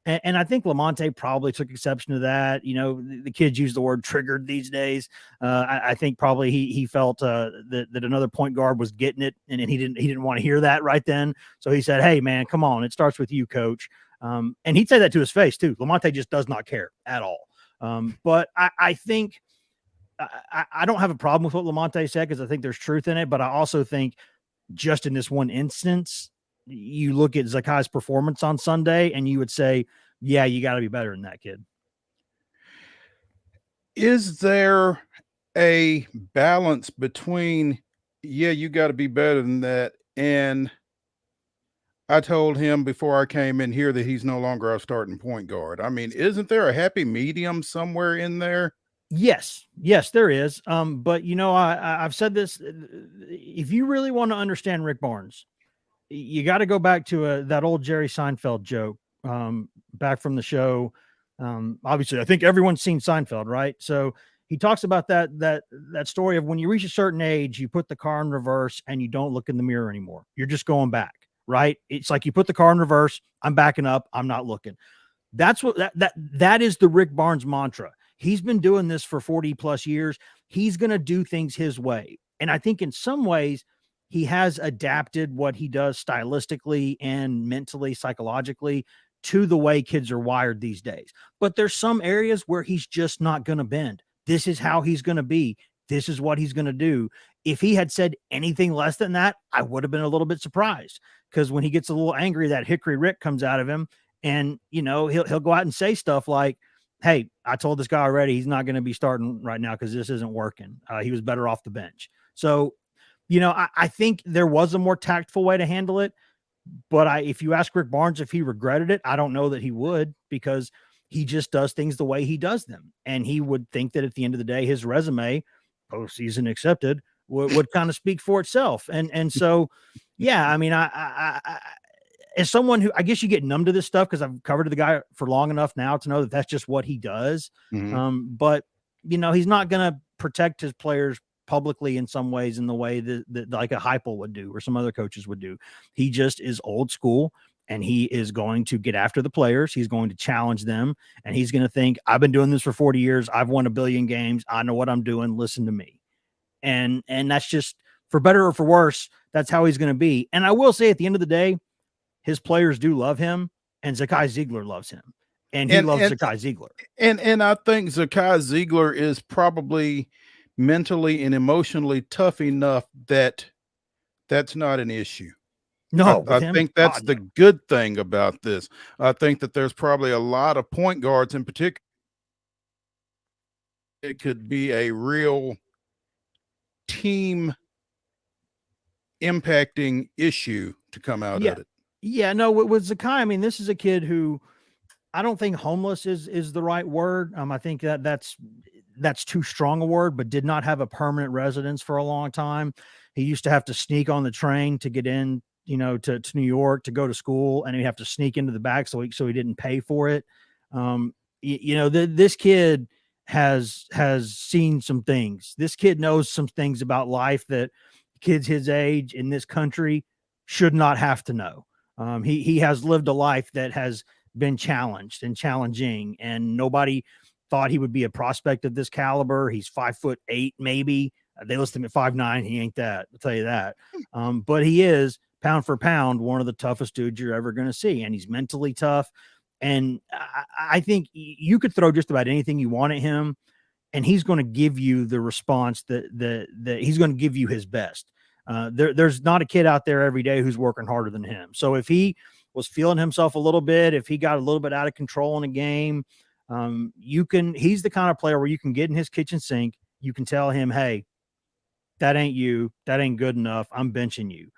S11: And I think Lamonte probably took exception to that. The kids use the word triggered these days. I think probably he felt that another point guard was getting it, and he didn't want to hear that right then. So he said, "Hey, man, come on, it starts with you, coach." And he'd say that to his face too. Lamonte just does not care at all. But I think I don't have a problem with what Lamonte said because I think there's truth in it. But I also think just in this one instance, you look at Zakai's performance on Sunday and you would say, yeah, you got to be better than that kid.
S2: Is there a balance between, yeah, you got to be better than that, and I told him before I came in here that he's no longer our starting point guard? I mean, isn't there a happy medium somewhere in there?
S11: Yes, there is. But I've said this, if you really want to understand Rick Barnes, you got to go back to that old Jerry Seinfeld joke back from the show. Obviously, I think everyone's seen Seinfeld, right? So he talks about that story of when you reach a certain age, you put the car in reverse and you don't look in the mirror anymore. You're just going back, right? It's like you put the car in reverse. I'm backing up. I'm not looking. That's what that is the Rick Barnes mantra. He's been doing this for 40 plus years. He's going to do things his way. And I think in some ways, he has adapted what he does stylistically and mentally, psychologically to the way kids are wired these days. But there's some areas where he's just not going to bend. This is how he's going to be. This is what he's going to do. If he had said anything less than that, I would have been a little bit surprised, because when he gets a little angry, that Hickory Rick comes out of him, and he'll go out and say stuff like, hey, I told this guy already he's not going to be starting right now because this isn't working. He was better off the bench. So I think there was a more tactful way to handle it, but if you ask Rick Barnes if he regretted it, I don't know that he would, because he just does things the way he does them. And he would think that at the end of the day, his resume, postseason accepted, would kind of speak for itself. And so, yeah, I mean, I as someone who, I guess you get numb to this stuff because I've covered the guy for long enough now to know that that's just what he does.
S2: Mm-hmm.
S11: But he's not going to protect his players publicly in some ways in the way that like a Heupel would do or some other coaches would do. He just is old school, and he is going to get after the players. He's going to challenge them, and he's going to think, I've been doing this for 40 years. I've won 1 billion games. I know what I'm doing. Listen to me. And that's just, for better or for worse, that's how he's going to be. And I will say, at the end of the day, his players do love him, and Zakai Ziegler loves him, and he loves Zakai Ziegler.
S2: And I think Zakai Ziegler is probably mentally and emotionally tough enough that that's not an issue.
S11: No,
S2: I think that's the good thing about this. I think that there's probably a lot of point guards in particular. It could be a real team impacting issue to come out of it.
S11: Yeah, no, with Zakai, I mean, this is a kid who, I don't think homeless is the right word. I think that's too strong a word, but did not have a permanent residence for a long time. He used to have to sneak on the train to get in, to New York to go to school, and he'd have to sneak into the back so he didn't pay for it. This kid has seen some things. This kid knows some things about life that kids his age in this country should not have to know. He has lived a life that has been challenged and challenging, and nobody thought he would be a prospect of this caliber. He's 5'8", maybe. They list him at 5'9". He ain't that, I'll tell you that. But he is, pound for pound, one of the toughest dudes you're ever going to see. And he's mentally tough. And I think you could throw just about anything you want at him, and he's going to give you the response that he's going to give you his best. There's not a kid out there every day who's working harder than him. So if he was feeling himself a little bit, if he got a little bit out of control in a game, he's the kind of player where you can get in his kitchen sink. You can tell him, hey, that ain't you. That ain't good enough. I'm benching you.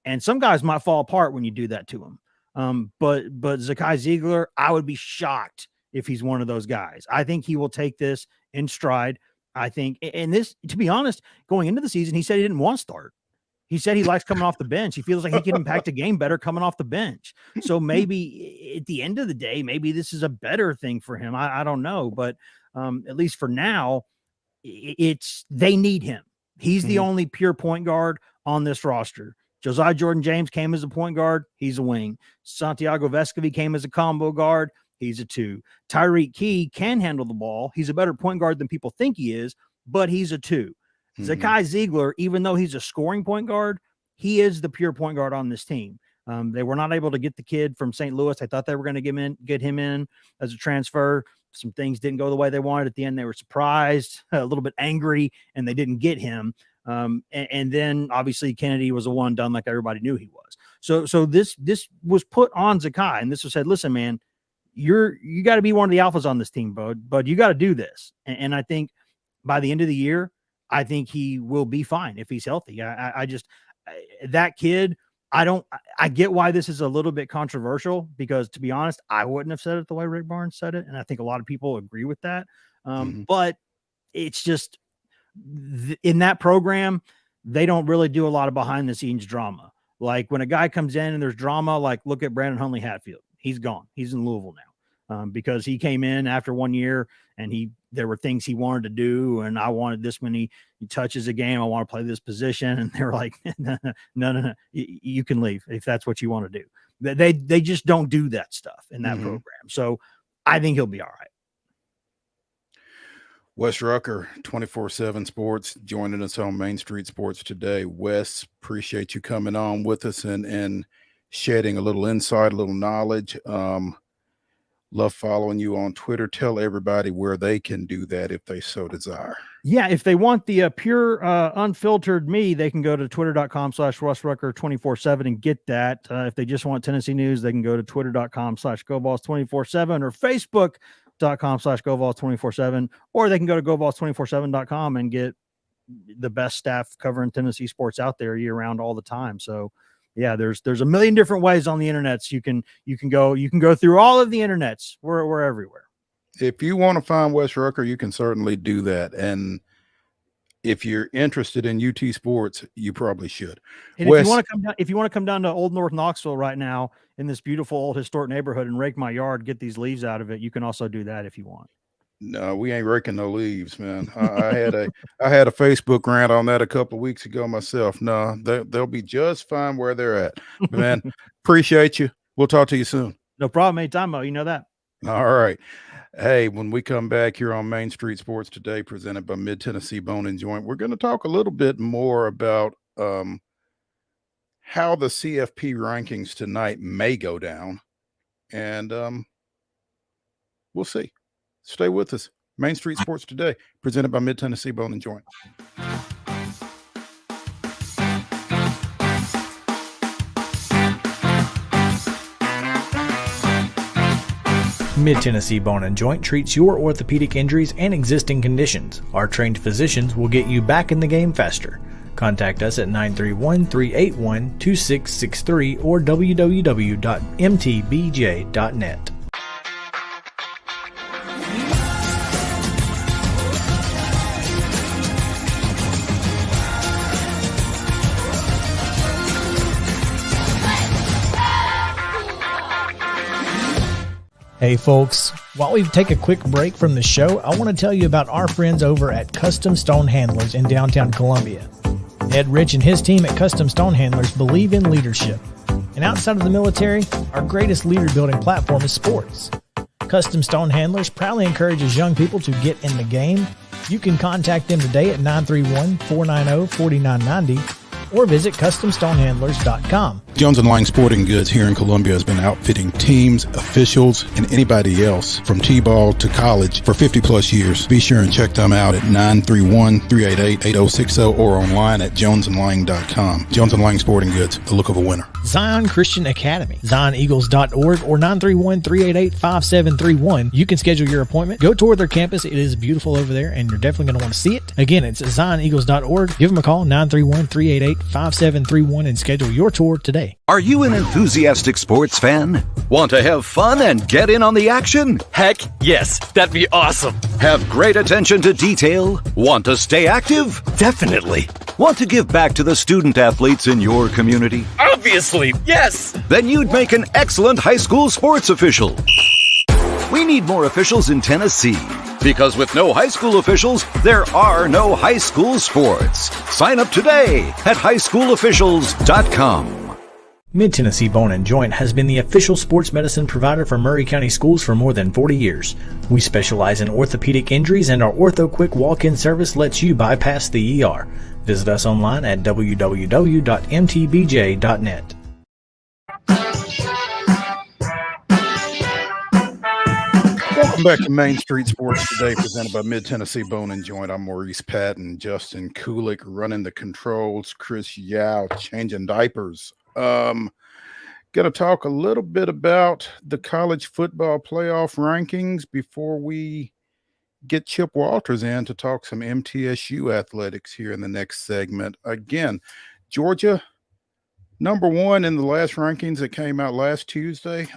S11: And some guys might fall apart when you do that to him. But Zakai Ziegler, I would be shocked if he's one of those guys. I think he will take this in stride. I think, and this, to be honest, going into the season, he said he didn't want to start. He said he likes coming off the bench. He feels like he can impact a game better coming off the bench. So maybe at the end of the day, maybe this is a better thing for him. I don't know, but at least for now, they need him. He's the only pure point guard on this roster. Josiah Jordan-James came as a point guard. He's a wing. Santiago Vescovi came as a combo guard. He's a 2. Tyreek Key can handle the ball. He's a better point guard than people think he is, but he's a 2. Zakai Ziegler, even though he's a scoring point guard, he is the pure point guard on this team. They were not able to get the kid from St. Louis. I thought they were going to get him in as a transfer. Some things didn't go the way they wanted. At the end, they were surprised, a little bit angry, and they didn't get him. And then obviously Kennedy was a one done like everybody knew he was. So this was put on Zakai, and this was said, listen, man, you got to be one of the alphas on this team, bud, but you got to do this. And I think by the end of the year, I think he will be fine if he's healthy. That kid, I get why this is a little bit controversial, because to be honest, I wouldn't have said it the way Rick Barnes said it. And I think a lot of people agree with that. But it's just in that program, they don't really do a lot of behind the scenes drama. Like when a guy comes in and there's drama, like look at Brandon Huntley Hatfield. He's gone. He's in Louisville now because he came in after 1 year and there were things he wanted to do. And I wanted this many touches a game. I want to play this position. And they're like, no. You can leave if that's what you want to do. They just don't do that stuff in that program. So I think he'll be all right.
S2: Wes Rucker, 24/7 Sports, joining us on Main Street Sports today. Wes, appreciate you coming on with us and shedding a little insight, a little knowledge. Love following you on Twitter. Tell everybody where they can do that if they so desire.
S11: Yeah, if they want the pure, unfiltered me, they can go to twitter.com/RussRucker247 and get that. If they just want Tennessee news, they can go to twitter.com/GoVols247 or Facebook.com/GoVols247, or they can go to GoVols247.com and get the best staff covering Tennessee sports out there year round all the time. So yeah, there's a million different ways on the internets. You can go through all of the internets. We're everywhere. If you want to find Wes Rucker, you can certainly do that. And if you're interested in UT sports, you probably should. And Wes, if you want to come down to Old North Knoxville right now in this beautiful old historic neighborhood and rake my yard, get these leaves out of it, you can also do that if you want. No, we ain't raking no leaves, man. I had a Facebook rant on that a couple of weeks ago myself. No, they'll be just fine where they're at. Man, appreciate you. We'll talk to you soon. No problem. Anytime, Mo. You know that. All right. Hey, when we come back here on Main Street Sports today, presented by Mid Tennessee Bone and Joint, we're going to talk a little bit more about how the CFP rankings tonight may go down, and we'll see. Stay with us. Main Street Sports today, presented by Mid Tennessee Bone and Joint.
S4: Mid Tennessee Bone and Joint treats your orthopedic injuries and existing conditions. Our trained physicians will get you back in the game faster. Contact us at 931-381-2663 or www.mtbj.net. Hey folks, while we take a quick break from the show, I want to tell you about our friends over at Custom Stone Handlers in downtown Columbia. Ed Rich and his team at Custom Stone Handlers believe in leadership. And outside of the military, our greatest leader building platform is sports. Custom Stone Handlers proudly encourages young people to get in the game. You can contact them today at 931-490-4990 or visit CustomStonehandlers.com.
S8: Jones & Lang Sporting Goods here in Columbia has been outfitting teams, officials, and anybody else from T-ball to college for 50-plus years. Be sure and check them out at 931-388-8060 or online at jonesandlang.com. Jones & Lang Sporting Goods, the look of a winner.
S4: Zion Christian Academy, ZionEagles.org or 931-388-5731. You can schedule your appointment. Go tour their campus. It is beautiful over there, and you're definitely going to want to see it. Again, it's ZionEagles.org. Give them a call, 931-388-5731, and schedule your tour today. today.
S5: Are you an enthusiastic sports fan? Want to have fun and get in on the action?
S6: Heck yes, that'd be awesome.
S5: Have great attention to detail? Want to stay active?
S6: Definitely.
S5: Want to give back to the student athletes in your community?
S6: Obviously, yes.
S5: Then you'd make an excellent high school sports official. We need more officials in Tennessee. Because with no high school officials, there are no high school sports. Sign up today at highschoolofficials.com.
S4: Mid-Tennessee Bone & Joint has been the official sports medicine provider for Maury County Schools for more than 40 years. We specialize in orthopedic injuries, and our Ortho Quick walk-in service lets you bypass the ER. Visit us online at www.mtbj.net.
S2: Welcome back to Main Street Sports Today, presented by Mid-Tennessee Bone & Joint. I'm Maurice Patton, Justin Kulik running the controls, Chris Yao changing diapers. Going to talk a little bit about the college football playoff rankings before we get Chip Walters in to talk some MTSU athletics here in the next segment. Again, Georgia, number one in the last rankings that came out last Tuesday.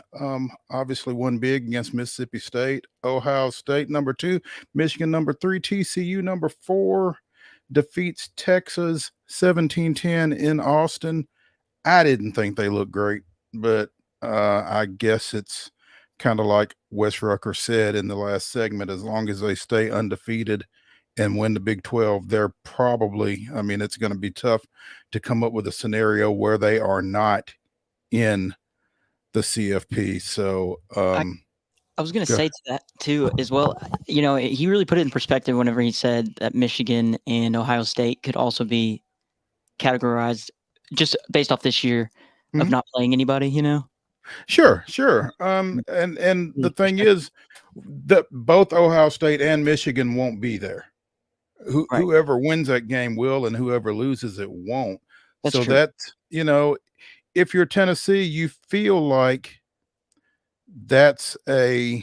S2: Obviously won big against Mississippi State. Ohio State, number two. Michigan, number three. TCU, number four. Defeats Texas 17-10 in Austin. I didn't think they looked great, but I guess it's kind of like Wes Rucker said in the last segment, as long as they stay undefeated and win the Big 12, they're probably, I mean, it's going to be tough to come up with a scenario where they are not in the CFP. So
S3: I was going to say to that too, as well. You know, he really put it in perspective whenever he said that Michigan and Ohio State could also be categorized just based off this year of not playing anybody, you know?
S2: Sure. And the thing is that both Ohio State and Michigan won't be there.
S3: Right.
S2: Whoever wins that game will, and whoever loses it won't.
S3: That's
S2: so
S3: true.
S2: that's, you know, if you're Tennessee, you feel like that's an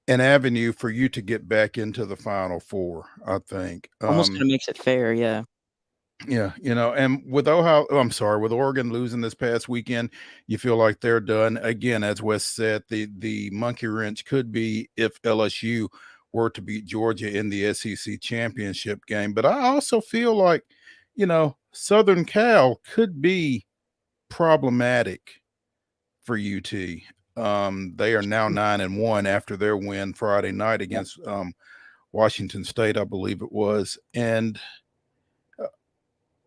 S2: avenue for you to get back into the Final Four, I think.
S3: Almost kind of makes it fair, yeah.
S2: Yeah, you know, and with Oregon losing this past weekend, you feel like they're done. Again, as Wes said, the monkey wrench could be if LSU were to beat Georgia in the SEC championship game. But I also feel like, you know, Southern Cal could be problematic for UT. They are now 9-1 after their win Friday night against Washington State, I believe it was. And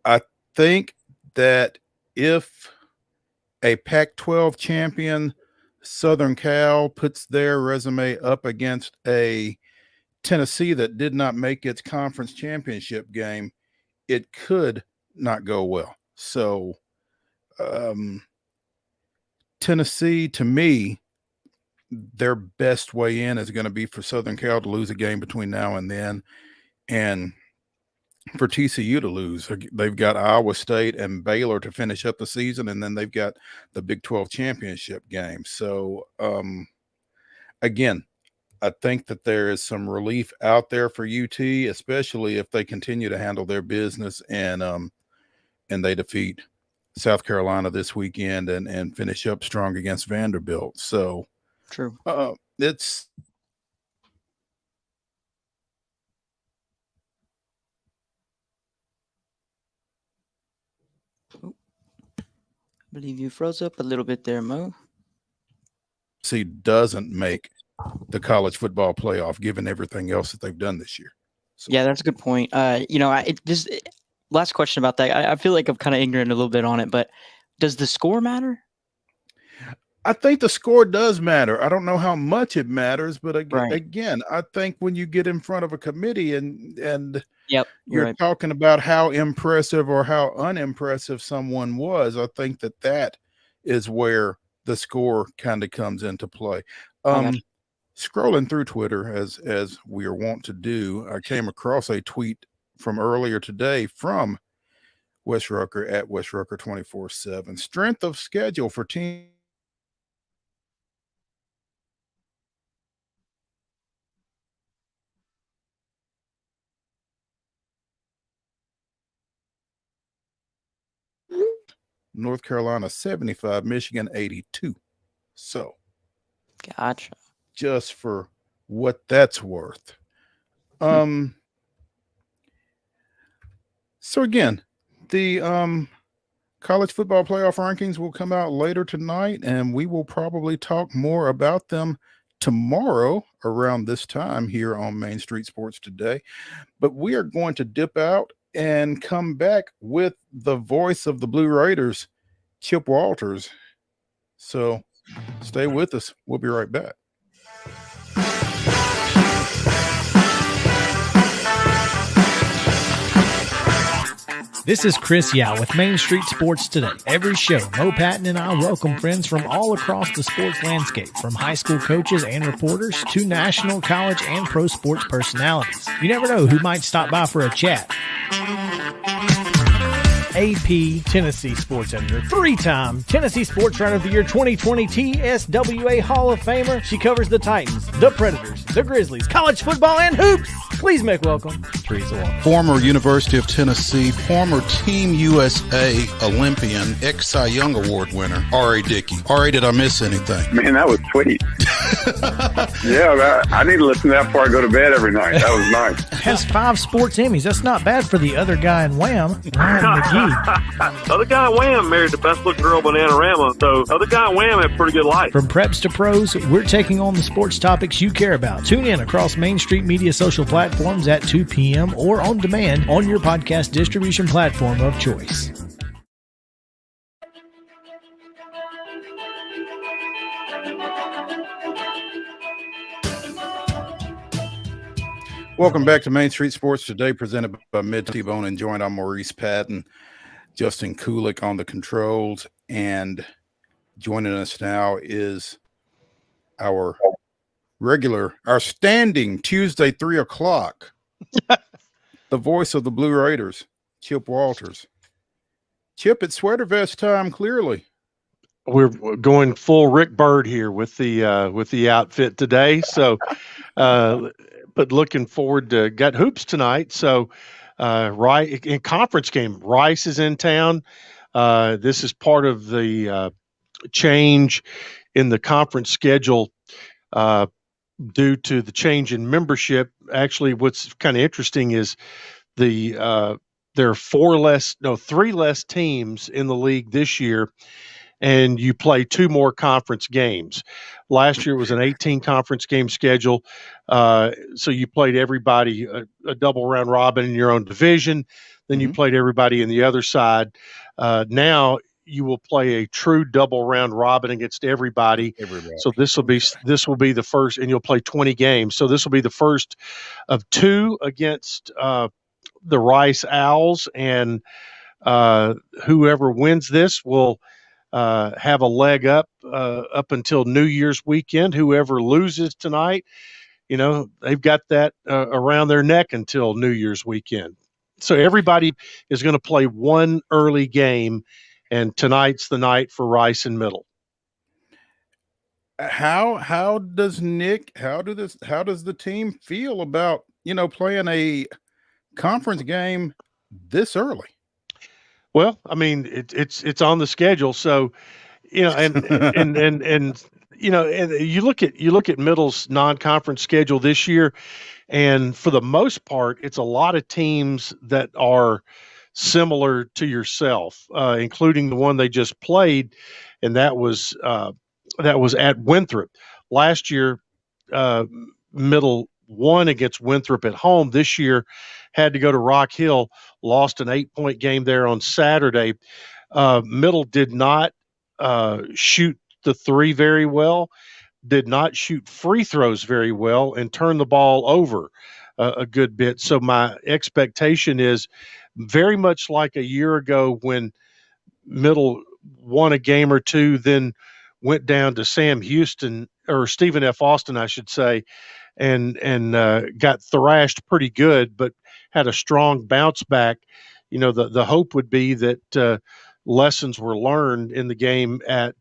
S2: I think that if a Pac-12 champion, Southern Cal, puts their resume up against a Tennessee that did not make its conference championship game, it could not go well. So Tennessee, to me, their best way in is going to be for Southern Cal to lose a game between now and then, and for TCU to lose. They've got Iowa State and Baylor to finish up the season, and then they've got the Big 12 championship game. So again, I think that there is some relief out there for UT, especially if they continue to handle their business and they defeat South Carolina this weekend and finish up strong against Vanderbilt. So
S3: true.
S2: It's
S3: I believe you froze up a little bit there, Mo.
S2: doesn't make the college football playoff, given everything else that they've done this year. So.
S3: Yeah, that's a good point. You know, last question about that. I feel like I'm kind of ignorant a little bit on it, but does the score matter?
S2: I think the score does matter. I don't know how much it matters, but again, I think when you get in front of a committee and you're talking about how impressive or how unimpressive someone was, I think that is where the score kind of comes into play. Scrolling through Twitter as we are wont to do, I came across a tweet from earlier today from Wes Rucker at Wes Rucker 24/7. Strength of schedule for team. North Carolina 75, Michigan 82. So,
S3: Gotcha.
S2: just for what that's worth. So again, the college football playoff rankings will come out later tonight, and we will probably talk more about them tomorrow around this time here on Main Street Sports Today. But we are going to dip out and come back with the voice of the Blue Raiders, Chip Walters. So stay with us. We'll be right back.
S4: This is Chris Yao with Main Street Sports Today. Every show, Mo Patton and I welcome friends from all across the sports landscape, from high school coaches and reporters to national, college, and pro sports personalities. You never know who might stop by for a chat. AP Tennessee Sports Editor, three-time Tennessee Sports Writer of the Year 2020 TSWA Hall of Famer. She covers the Titans, the Predators, the Grizzlies, college football, and hoops. Please make welcome Teresa Walker.
S8: Former University of Tennessee, former Team USA Olympian, ex-Cy Young Award winner, R.A. Dickey. R.A., did I miss anything?
S12: Man, that was sweet. Yeah, I need to listen to that before I go to bed every night. That was nice.
S4: Has 5 sports Emmys. That's not bad for the other guy in Wham, Ryan McGee.
S13: Other guy in Wham married the best looking girl, Bananarama, so other guy in Wham had a pretty good life.
S4: From preps to pros, we're taking on the sports topics you care about. Tune in across Main Street Media social platforms at 2 p.m. or on demand on your podcast distribution platform of choice.
S2: Welcome back to Main Street Sports Today, presented by Mid T-Bone, and joined on Maurice Patton, Justin Kulik on the controls, and joining us now is our standing Tuesday 3 o'clock, the voice of the Blue Raiders, Chip Walters. Chip, it's sweater vest time, clearly.
S14: We're going full Rick Bird here with the outfit today. So, but looking forward to got hoops tonight. So, right in conference game, Rice is in town. This is part of the change in the conference schedule due to the change in membership. Actually, what's kind of interesting is there are 3 less teams in the league this year, and you play 2 more conference games. Last year was an 18 conference game schedule, so you played everybody a double round robin in your own division. Then you played everybody in the other side. Now you will play a true double round robin against everybody. So this will be the first, and you'll play 20 games. So this will be the first of 2 against the Rice Owls, and whoever wins this will have a leg up until New Year's weekend. Whoever loses tonight, they've got that around their neck until New Year's weekend. So everybody is going to play 1 early game, and tonight's the night for Rice and Middle.
S2: How does the team feel about playing a conference game this early?
S14: Well, I mean, it's on the schedule, so and you look at Middle's non-conference schedule this year, and for the most part, it's a lot of teams that are similar to yourself, including the one they just played, and that was at Winthrop last year. Middle won against Winthrop at home. This year had to go to Rock Hill, lost an 8-point game there on Saturday. Middle did not shoot the 3 very well, did not shoot free throws very well, and turned the ball over a good bit. So my expectation is very much like a year ago when Middle won a game or 2, then went down to Stephen F. Austin, I should say, and got thrashed pretty good, but had a strong bounce back. The hope would be that lessons were learned in the game at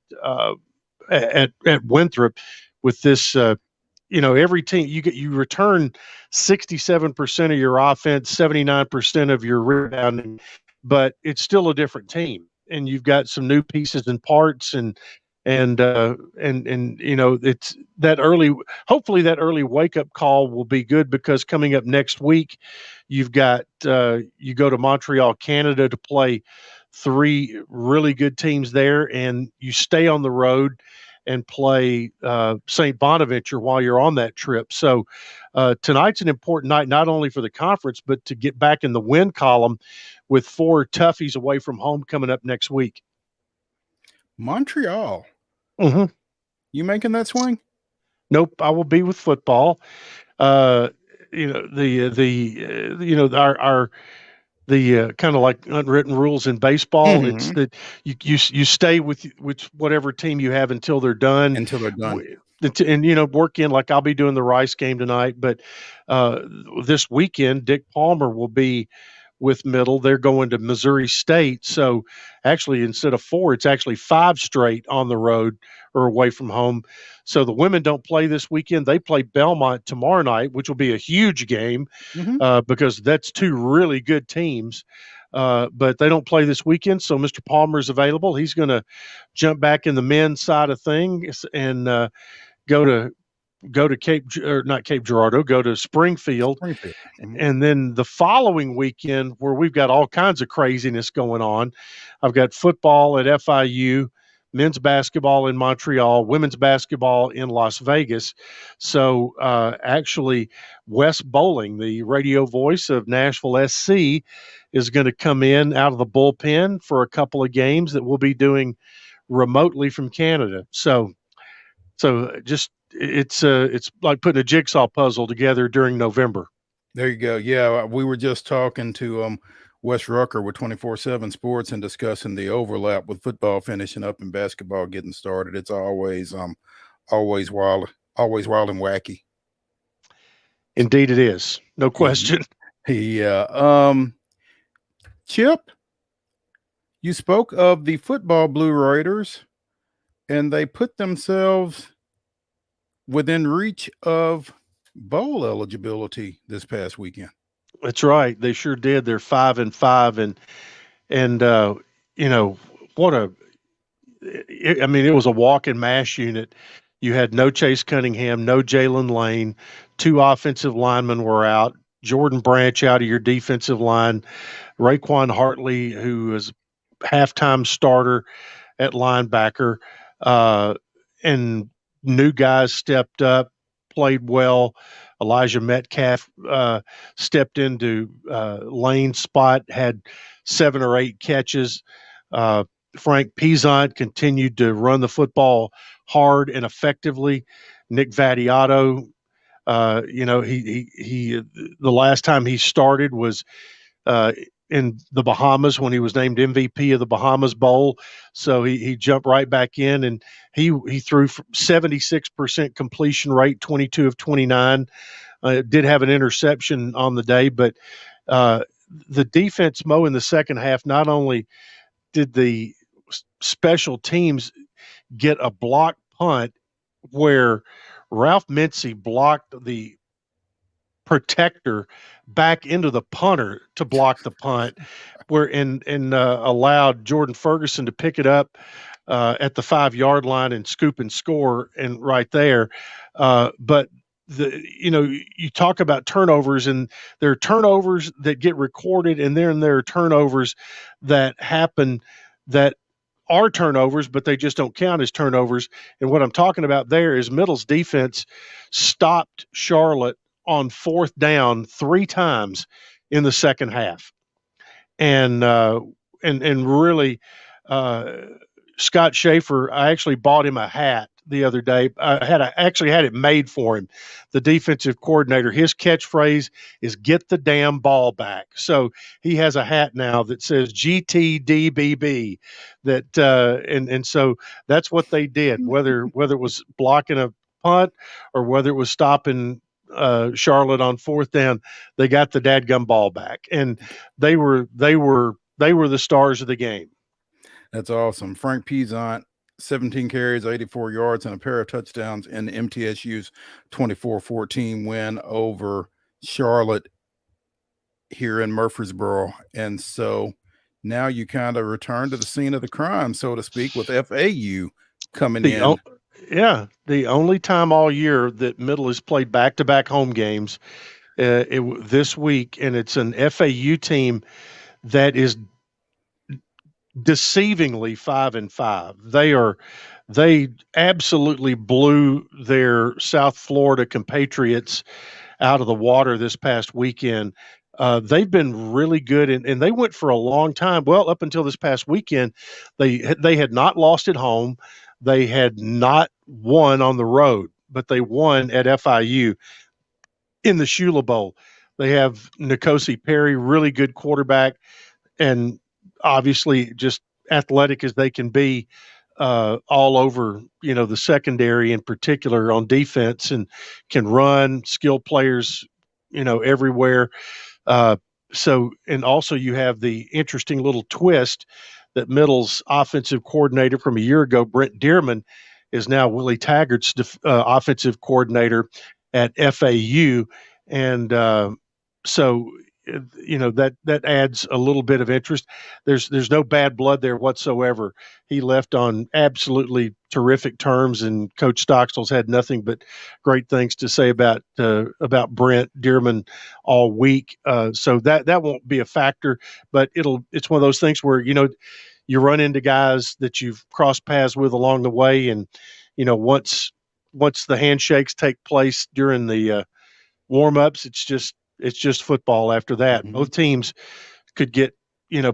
S14: Winthrop with this. Every team you return 67% of your offense, 79% of your rebounding, but it's still a different team. you've got some new pieces and parts, and it's that early. Hopefully, that early wake up call will be good, because coming up next week, you've got you go to Montreal, Canada, to play 3 really good teams there, and you stay on the road and play St. Bonaventure while you're on that trip. So tonight's an important night, not only for the conference, but to get back in the win column with 4 toughies away from home coming up next week.
S2: Montreal.
S14: Mm-hmm.
S2: You making that swing?
S14: Nope, I will be with football. Our kind of like unwritten rules in baseball.
S2: Mhm.
S14: It's that you stay with whatever team you have until they're done.
S2: Until they're done.
S14: And work in, like I'll be doing the Rice game tonight, but this weekend Dick Palmer will be with Middle. They're going to Missouri State. So actually, instead of 4, it's actually 5 straight on the road or away from home. So the women don't play this weekend. They play Belmont tomorrow night, which will be a huge game because that's 2 really good teams. But they don't play this weekend. So Mr. Palmer is available. He's going to jump back in the men's side of things and go to not Cape Girardeau, go to Springfield. And then the following weekend, where we've got all kinds of craziness going on, I've got football at FIU, men's basketball in Montreal, women's basketball in Las Vegas. So actually, Wes Bowling, the radio voice of Nashville SC, is going to come in out of the bullpen for a couple of games that we'll be doing remotely from Canada. So just it's like putting a jigsaw puzzle together during November.
S2: There you go. Yeah, we were just talking to Wes Rucker with 24/7 Sports and discussing the overlap with football finishing up and basketball getting started. It's always wild and wacky.
S14: Indeed, it is. No question.
S2: Yeah. Chip, you spoke of the football Blue Raiders, and they put themselves within reach of bowl eligibility this past weekend.
S14: That's right. They sure did. They're 5-5, and it was a walk and mash unit. You had no Chase Cunningham, no Jalen Lane, 2 offensive linemen were out. Jordan Branch out of your defensive line, Raekwon Hartley, who is halftime starter at linebacker, and new guys stepped up, played well. Elijah Metcalf stepped into Lane's spot, had 7 or 8 catches. Frank Pizant continued to run the football hard and effectively. Nick Vattiato, he the last time he started was in the Bahamas when he was named MVP of the Bahamas Bowl. So he jumped right back in, and he threw 76% completion rate, 22 of 29. Did have an interception on the day, but the defense, Mo, in the second half, not only did the special teams get a block punt where Ralph Mincy blocked the protector back into the punter to block the punt, and allowed Jordan Ferguson to pick it up at the 5-yard line and scoop and score, and right there. But you talk about turnovers, and there are turnovers that get recorded, and then there are turnovers that happen that are turnovers, but they just don't count as turnovers. And what I'm talking about there is Middle's defense stopped Charlotte on 4th down 3 times in the second half. And really, Scott Schaefer, I actually bought him a hat the other day. I actually had it made for him. The defensive coordinator, his catchphrase is "Get the damn ball back." So he has a hat now that says GTDBB. And so that's what they did. Whether it was blocking a punt or whether it was stopping Charlotte on 4th down, they got the dadgum ball back, and they were the stars of the game.
S2: That's awesome. Frank Pizant, 17 carries, 84 yards, and a pair of touchdowns in MTSU's 24-14 win over Charlotte here in Murfreesboro. And so now you kind of return to the scene of the crime, so to speak, with FAU coming
S14: The
S2: in.
S14: the only time all year that Middle has played back-to-back home games this week, and it's an FAU team that is deceivingly 5-5. They absolutely blew their South Florida compatriots out of the water this past weekend. They've been really good, and they went for a long time. Well, up until this past weekend, they had not lost at home. They had not won on the road, but they won at FIU in the Shula Bowl. They have Nkosi Perry, really good quarterback, and obviously just athletic as they can be, all over, the secondary in particular on defense, and can run, skilled players, everywhere. And also you have the interesting little twist that Middle's offensive coordinator from a year ago, Brent Dearman, is now Willie Taggart's offensive coordinator at FAU. And so that adds a little bit of interest. There's no bad blood there whatsoever. He left on absolutely terrific terms, and Coach Stockstill's had nothing but great things to say about Brent Dearman all week. So that won't be a factor, but it's one of those things where you run into guys that you've crossed paths with along the way, and once the handshakes take place during the warm-ups, it's just football after that.
S2: Mm-hmm.
S14: Both teams could get,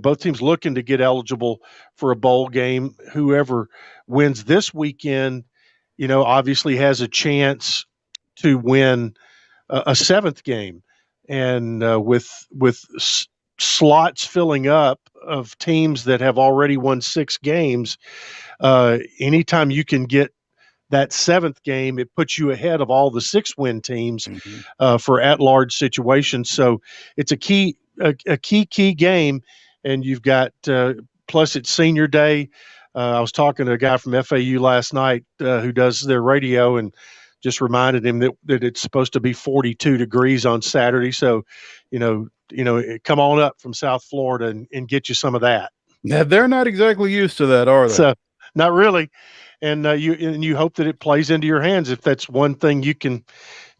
S14: both teams looking to get eligible for a bowl game. Whoever wins this weekend, obviously has a chance to win a seventh game. And with slots filling up of teams that have already won 6 games, anytime you can get that 7th game, it puts you ahead of all the 6-win teams for at-large situations. So it's a key game, and you've got plus it's senior day. I was talking to a guy from FAU last night who does their radio, and just reminded him that it's supposed to be 42 degrees on Saturday. So, come on up from South Florida and get you some of that.
S2: Yeah, they're not exactly used to that, are they?
S14: So, not really. And you hope that it plays into your hands if that's one thing you can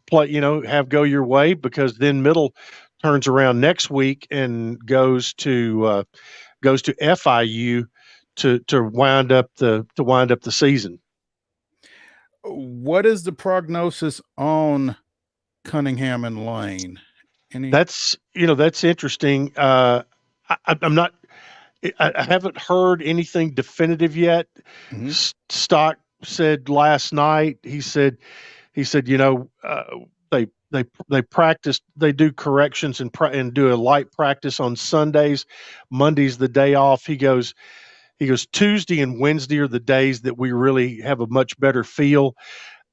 S14: play, have go your way, because then Middle turns around next week and goes to FIU to wind up the season.
S2: What is the prognosis on Cunningham and Lane?
S14: That's interesting. I'm not. I haven't heard anything definitive yet.
S2: Mm-hmm.
S14: Stock said last night. He said, they practice. They do corrections and do a light practice on Sundays. Monday's the day off. He goes, Tuesday and Wednesday are the days that we really have a much better feel.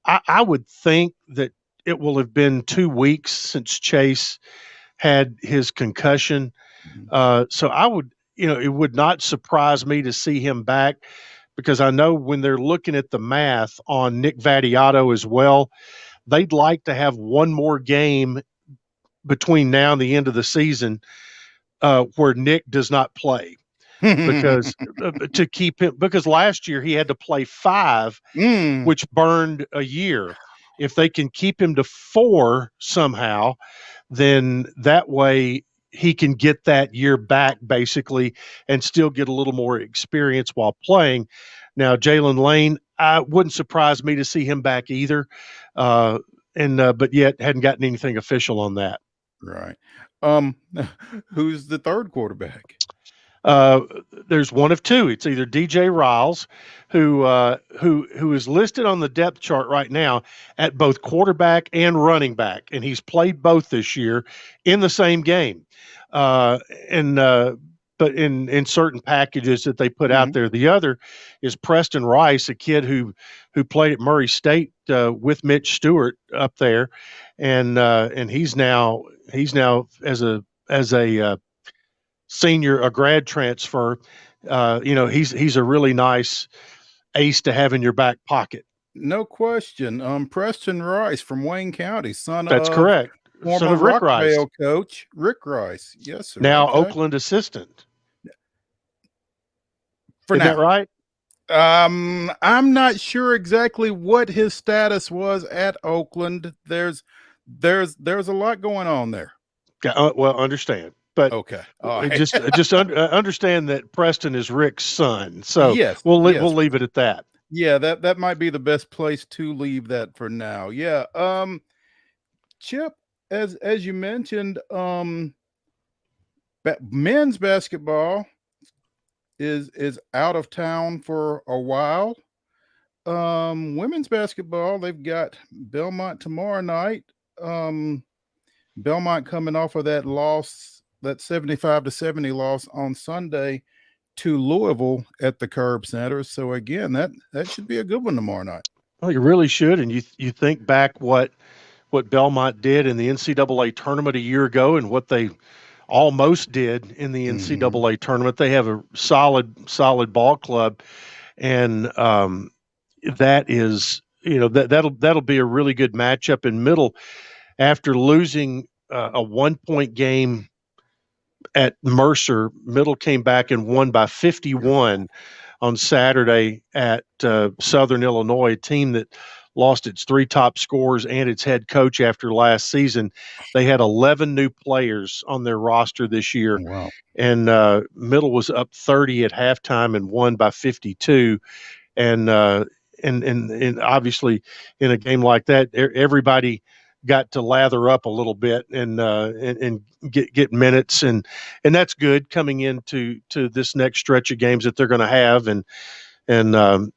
S14: I would think that it will have been 2 weeks since Chase had his concussion. So I would. It would not surprise me to see him back, because I know when they're looking at the math on Nick Vattiato as well, they'd like to have one more game between now and the end of the season where Nick does not play, because to keep him, because last year he had to play 5, which burned a year. If they can keep him to 4 somehow, then that way he can get that year back basically and still get a little more experience while playing. Now, Jalen Lane, wouldn't surprise me to see him back either. But yet hadn't gotten anything official on that.
S2: Right. Who's the third quarterback?
S14: There's one of 2. It's either DJ Riles, who is listed on the depth chart right now at both quarterback and running back, and he's played both this year in the same game. But in certain packages that they put out there. The other is Preston Rice, a kid who played at Murray State with Mitch Stewart up there, and he's now as a senior, a grad transfer. He's a really nice ace to have in your back pocket.
S2: No question. Preston Rice from Wayne County,
S14: That's correct.
S2: Former
S14: Son of Rick Rice.
S2: coach Rick Rice. Yes, sir.
S14: Now Oakland assistant. Isn't that right?
S2: I'm not sure exactly what his status was at Oakland. There's a lot going on there.
S14: Well, understand, but
S2: okay, all right.
S14: just understand that Preston is Rick's son. So
S2: yes,
S14: we'll leave it at that.
S2: Yeah, that might be the best place to leave that for now. Yeah. Chip, as you mentioned, men's basketball is out of town for a while. Women's basketball, they've got Belmont tomorrow night. Belmont coming off of that loss, that 75-70 loss on Sunday to Louisville at the Curb Center. So again, that should be a good one tomorrow night.
S14: Well, you really should. And you think back what Belmont did in the NCAA tournament a year ago and what they almost did in the NCAA tournament. They have a solid ball club, and that is, that'll be a really good matchup in Middle after losing a 1-point game at Mercer. Middle came back and won by 51 on Saturday at Southern Illinois, a team that lost its 3 top scorers and its head coach after last season. They had 11 new players on their roster this year.
S2: Wow.
S14: And Middle was up 30 at halftime and won by 52. And obviously in a game like that, everybody got to lather up a little bit and get minutes, and that's good coming into this next stretch of games that they're going to have. And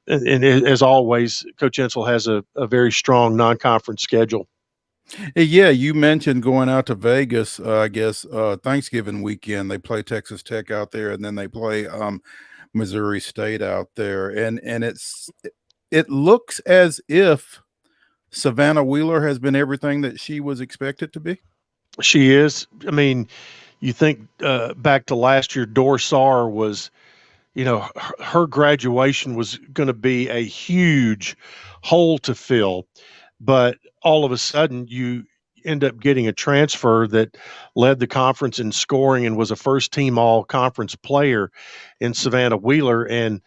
S14: as always, Coach Ensel has a very strong non-conference schedule.
S2: Yeah, you mentioned going out to Vegas. I guess Thanksgiving weekend they play Texas Tech out there, and then they play Missouri State out there, and it looks as if Savannah Wheeler has been everything that she was expected to be.
S14: She is. I mean, you think back to last year, Dorsar was, her graduation was going to be a huge hole to fill, but all of a sudden you end up getting a transfer that led the conference in scoring and was a first-team all-conference player in Savannah Wheeler, and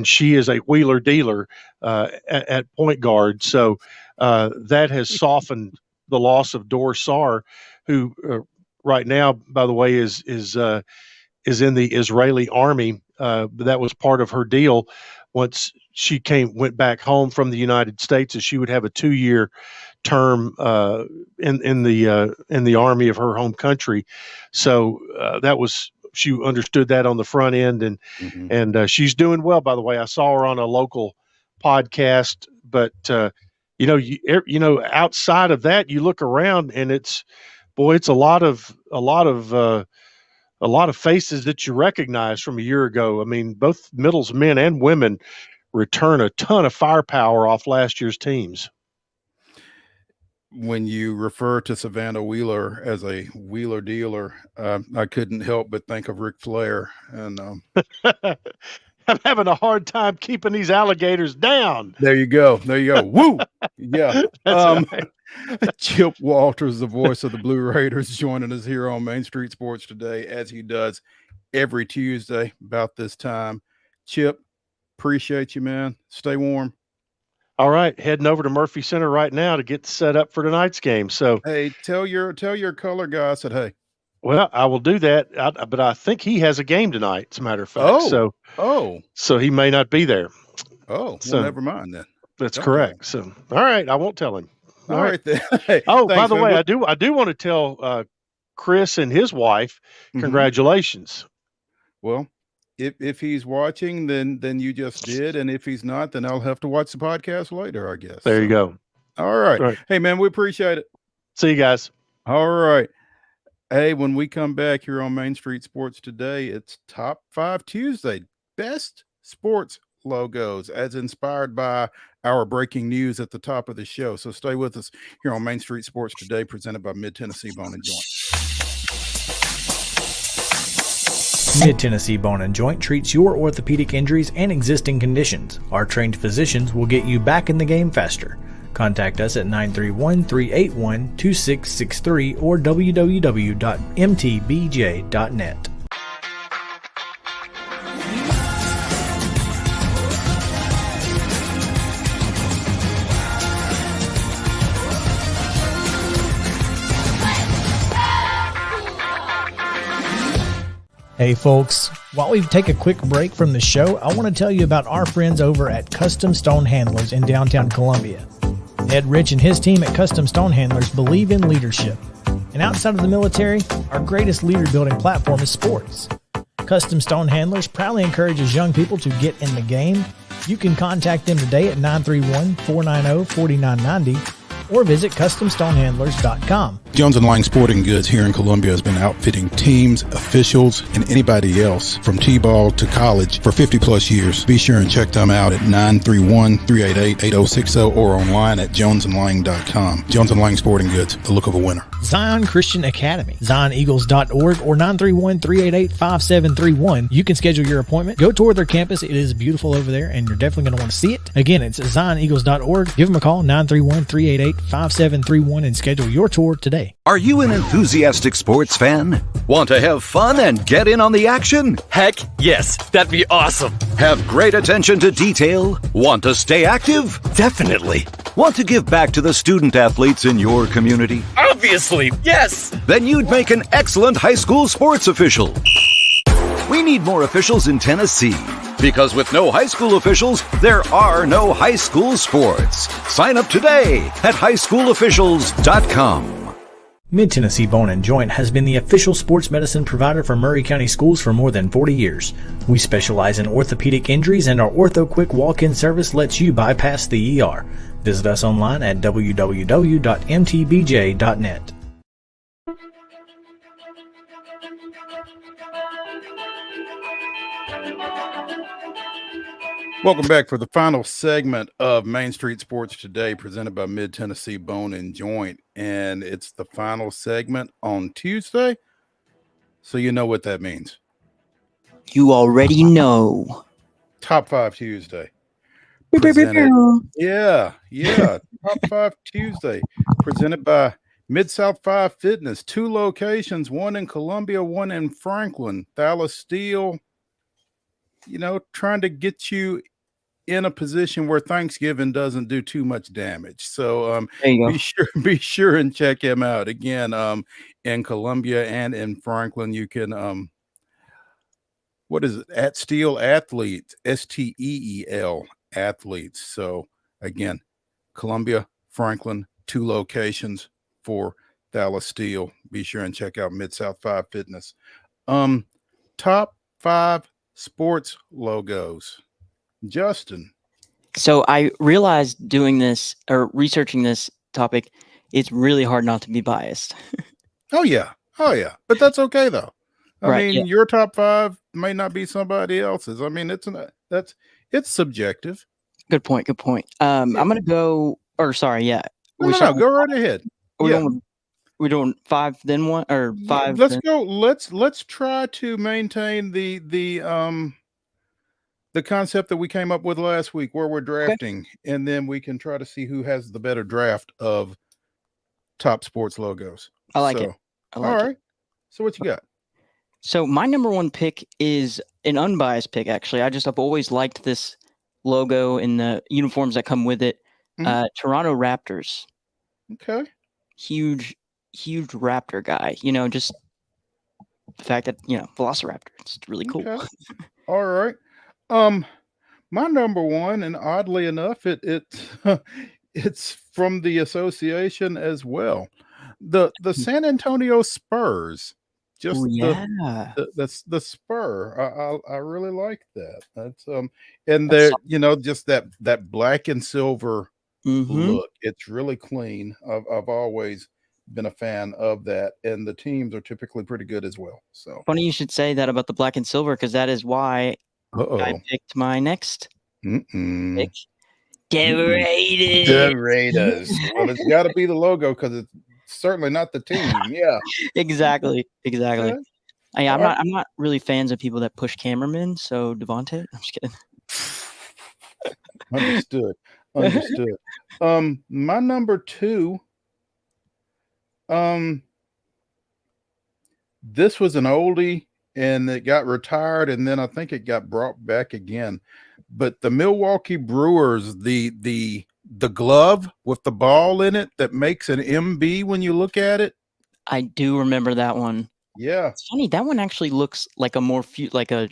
S14: she is a wheeler dealer at point guard. So that has softened the loss of Dorsar, who right now, by the way, is in the Israeli army. That was part of her deal. Once she went back home from the United States, as she would have a 2-year term in the army of her home country. So that was. She understood that on the front end, and she's doing well. By the way, I saw her on a local podcast. But outside of that, you look around, and it's a lot of faces that you recognize from a year ago. I mean, both Middle's men and women return a ton of firepower off last year's teams.
S2: When you refer to Savannah Wheeler as a wheeler dealer, I couldn't help but think of Ric Flair. And
S14: I'm having a hard time keeping these alligators down.
S2: There you go. Woo! Yeah.
S14: That's right.
S2: Chip Walters, the voice of the Blue Raiders, joining us here on Main Street Sports today, as he does every Tuesday about this time. Chip, appreciate you, man. Stay warm.
S14: All right, heading over to Murphy Center right now to get set up for tonight's game. So,
S2: hey, tell your color guy I said hey.
S14: Well, I will do that, but I think he has a game tonight, as a matter of fact. So he may not be there.
S2: Oh, so never mind then.
S14: That's correct. So, all right, I won't tell him.
S2: All right then. Hey,
S14: by the way, I do want to tell Chris and his wife congratulations.
S2: Well, if he's watching, then you just did, and if he's not, then I'll have to watch the podcast later, I guess.
S14: There you go.
S2: All right. Hey, man, we appreciate it.
S14: See you guys.
S2: All right. Hey, when we come back here on Main Street Sports today, it's Top 5 Tuesday. Best sports logos as inspired by our breaking news at the top of the show. So stay with us here on Main Street Sports today, presented by Mid-Tennessee Bone & Joint.
S4: Mid-Tennessee Bone & Joint treats your orthopedic injuries and existing conditions. Our trained physicians will get you back in the game faster. Contact us at 931-381-2663 or www.mtbj.net. Hey folks, while we take a quick break from the show, I want to tell you about our friends over at Custom Stone Handlers in downtown Columbia. Ed Rich and his team at Custom Stone Handlers believe in leadership. And outside of the military, our greatest leader building platform is sports. Custom Stone Handlers proudly encourages young people to get in the game. You can contact them today at 931-490-4990 or visit CustomStonehandlers.com.
S8: Jones & Lang Sporting Goods here in Columbia has been outfitting teams, officials, and anybody else from T-ball to college for 50-plus years. Be sure and check them out at 931-388-8060 or online at jonesandlang.com. Jones & Lang Sporting Goods, the look of a winner.
S4: Zion Christian Academy, ZionEagles.org or 931-388-5731. You can schedule your appointment. Go tour their campus. It is beautiful over there, and you're definitely going to want to see it. Again, it's ZionEagles.org. Give them a call, 931-388-5731, and schedule your tour today.
S5: Are you an enthusiastic sports fan? Want to have fun and get in on the action?
S6: Heck yes, that'd be awesome.
S5: Have great attention to detail? Want to stay active?
S6: Definitely.
S5: Want to give back to the student athletes in your community?
S6: Obviously, yes.
S5: Then you'd make an excellent high school sports official. We need more officials in Tennessee. Because with no high school officials, there are no high school sports. Sign up today at highschoolofficials.com.
S4: Mid-Tennessee Bone & Joint has been the official sports medicine provider for Murray County Schools for more than 40 years. We specialize in orthopedic injuries, and our Ortho Quick walk-in service lets you bypass the ER. Visit us online at www.mtbj.net.
S2: Welcome back for the final segment of Main Street Sports Today, presented by Mid-Tennessee Bone & Joint. And it's the final segment on Tuesday, so you know what that means.
S3: You already know.
S2: Top 5 Tuesday. Yeah. Top 5 Tuesday, presented by Mid-South 5 Fitness. 2 locations, one in Columbia, one in Franklin. Thala Steel, trying to get you in a position where Thanksgiving doesn't do too much damage. So be sure and check him out. Again, in Columbia and in Franklin, you can what is it? At Steel Athletes, STEEL Athletes. So again, Columbia, Franklin, 2 locations for Thala Steel. Be sure and check out Mid-South 5 Fitness. Top 5 sports logos. Justin.
S3: So I realized doing this or researching this topic, it's really hard not to be biased.
S2: Oh yeah. But that's okay though. I mean, your top 5 may not be somebody else's. I mean, it's subjective.
S3: Good point. I'm gonna go. Or sorry, yeah.
S2: No, go right ahead.
S3: We're doing 5 then 1 or 5.
S2: Let's go. Let's try to maintain the concept that we came up with last week, where we're drafting, and then we can try to see who has the better draft of top sports logos.
S3: I like it.
S2: All right. So what you got?
S3: So my number 1 pick is an unbiased pick. Actually, I've always liked this logo and the uniforms that come with it. Toronto Raptors.
S2: Okay.
S3: Huge Raptor guy. Just the fact that Velociraptor. It's really cool.
S2: Okay. All right. My number 1, and oddly enough, it's from the association as well. The San Antonio Spurs. Just the spur. I really like that. That's and they're just that black and silver look. It's really clean. I've always been a fan of that, and the teams are typically pretty good as well. So
S3: funny you should say that about the black and silver, because that is why I picked my next pick. The
S2: Raiders. Well, it's got to be the logo because it's certainly not the team. Yeah,
S3: exactly. I'm not really fans of people that push cameramen. So Devontae, I'm just kidding.
S2: Understood. My number 2. This was an oldie, and it got retired, and then I think it got brought back again. But the Milwaukee Brewers, the glove with the ball in it that makes an MB when you look at it.
S3: I do remember that one.
S2: Yeah.
S3: It's funny. That one actually looks like a more like a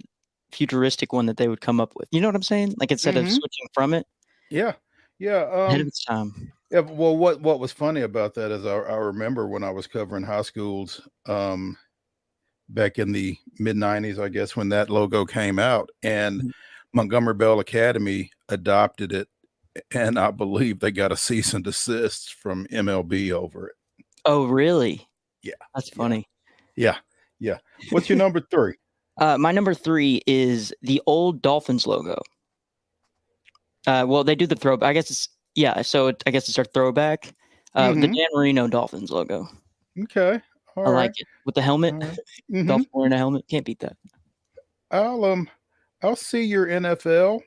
S3: futuristic one that they would come up with. You know what I'm saying? Like instead of switching from it.
S2: Yeah. Yeah.
S3: Ahead of its time.
S2: Yeah. Well, what was funny about that is I remember when I was covering high schools back in the mid 90s, I guess, when that logo came out, and Montgomery Bell Academy adopted it. And I believe they got a cease and desist from MLB over it.
S3: Oh, really?
S2: Yeah.
S3: That's funny.
S2: Yeah. Yeah. What's your number 3?
S3: My number 3 is the old Dolphins logo. Well, they do the throwback. I guess it's I guess it's our throwback. The Dan Marino Dolphins logo.
S2: Okay.
S3: I like it with the helmet. Dolphin wearing a helmet. Can't beat that.
S2: I'll see your NFL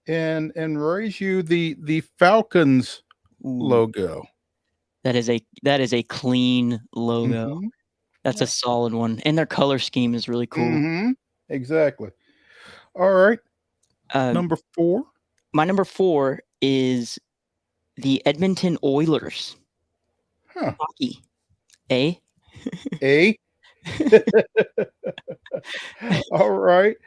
S2: and raise you the Falcons logo.
S3: That is a clean logo. That's a solid one. And their color scheme is really cool.
S2: Exactly. All right. Number 4.
S3: My number 4 is the Edmonton Oilers. Hockey. A.
S2: All right.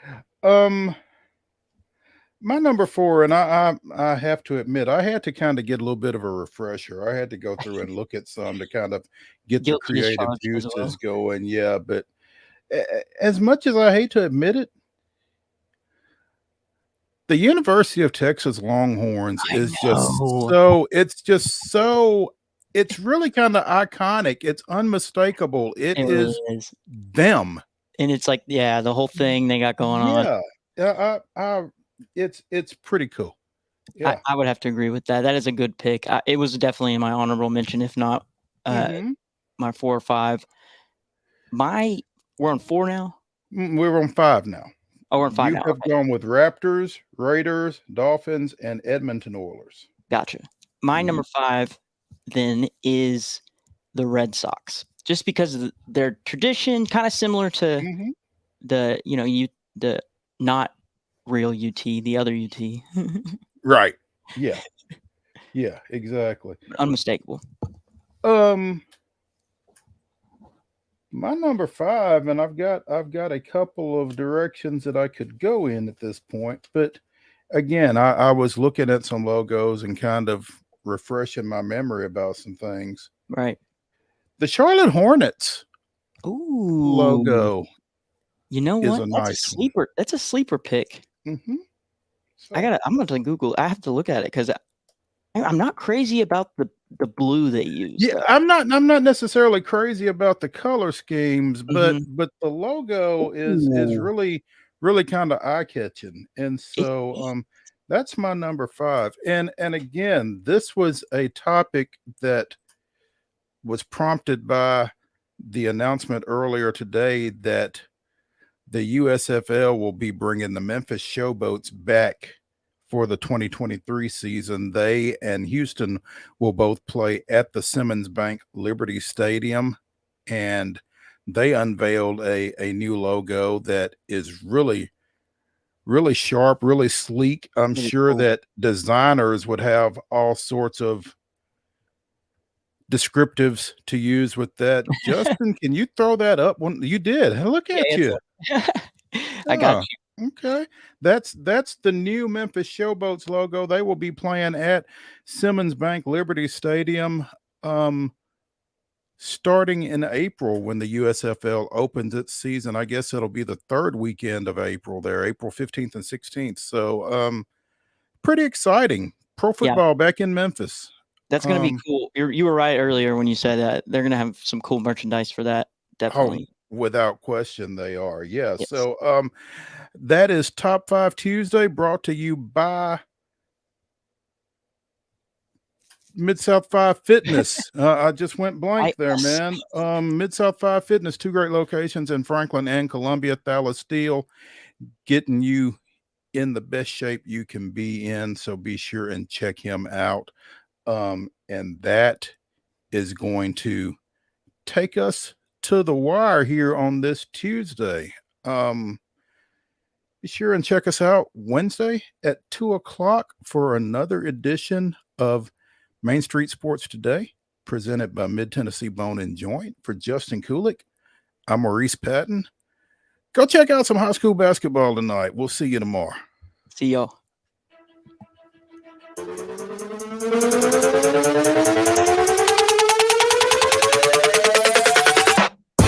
S2: My number 4, and I have to admit, I had to kind of get a little bit of a refresher. I had to go through and look at some to kind of get the creative juices going. Yeah, but as much as I hate to admit it, the University of Texas Longhorns is it's really kind of iconic. It's unmistakable. It is really them.
S3: And it's like, the whole thing they got going on.
S2: Yeah. It's pretty cool. Yeah.
S3: I would have to agree with that. That is a good pick. It was definitely in my honorable mention, if not my 4 or 5. We're on 4 now?
S2: We're on 5 now.
S3: Oh, we're on 5 now.
S2: You have gone with Raptors, Raiders, Dolphins, and Edmonton Oilers.
S3: Gotcha. My number 5 then is the Red Sox. Just because of their tradition, kind of similar to the not real UT, the other UT.
S2: Right. Yeah. Yeah, exactly.
S3: Unmistakable.
S2: My number 5, and I've got a couple of directions that I could go in at this point, but again, I was looking at some logos and kind of refreshing my memory about some things.
S3: Right.
S2: The Charlotte Hornets logo.
S3: You know what? That's a sleeper. That's a sleeper pick.
S2: So,
S3: I'm going to Google. I have to look at it because I'm not crazy about the blue they use.
S2: Yeah, I'm not necessarily crazy about the color schemes, but the logo is really kind of eye-catching. And so that's my number 5. And again, this was a topic that was prompted by the announcement earlier today that the USFL will be bringing the Memphis Showboats back for the 2023 season. They and Houston will both play at the Simmons Bank Liberty Stadium, and they unveiled a new logo that is really, really sharp, really sleek. I'm sure that designers would have all sorts of descriptives to use with that. Justin, can you throw that up? You did. Look at you.
S3: I got you.
S2: Okay. That's the new Memphis Showboats logo. They will be playing at Simmons Bank Liberty Stadium starting in April when the USFL opens its season. I guess it'll be the 3rd weekend of April there, April 15th and 16th. So pretty exciting. Pro football back in Memphis.
S3: That's going to be cool. You were right earlier when you said that they're going to have some cool merchandise for that. Definitely.
S2: Without question, they are. Yeah. Yes. So that is Top 5 Tuesday, brought to you by Mid-South 5 Fitness. I just went blank there, man. Mid-South 5 Fitness, 2 great locations in Franklin and Columbia. Thala Steel, getting you in the best shape you can be in. So be sure and check him out. And that is going to take us to the wire here on this Tuesday. Be sure and check us out Wednesday at 2:00 for another edition of Main Street Sports Today, presented by Mid Tennessee Bone and Joint. For Justin Kulik, I'm Maurice Patton. Go check out some high school basketball tonight. We'll see you tomorrow.
S3: See y'all.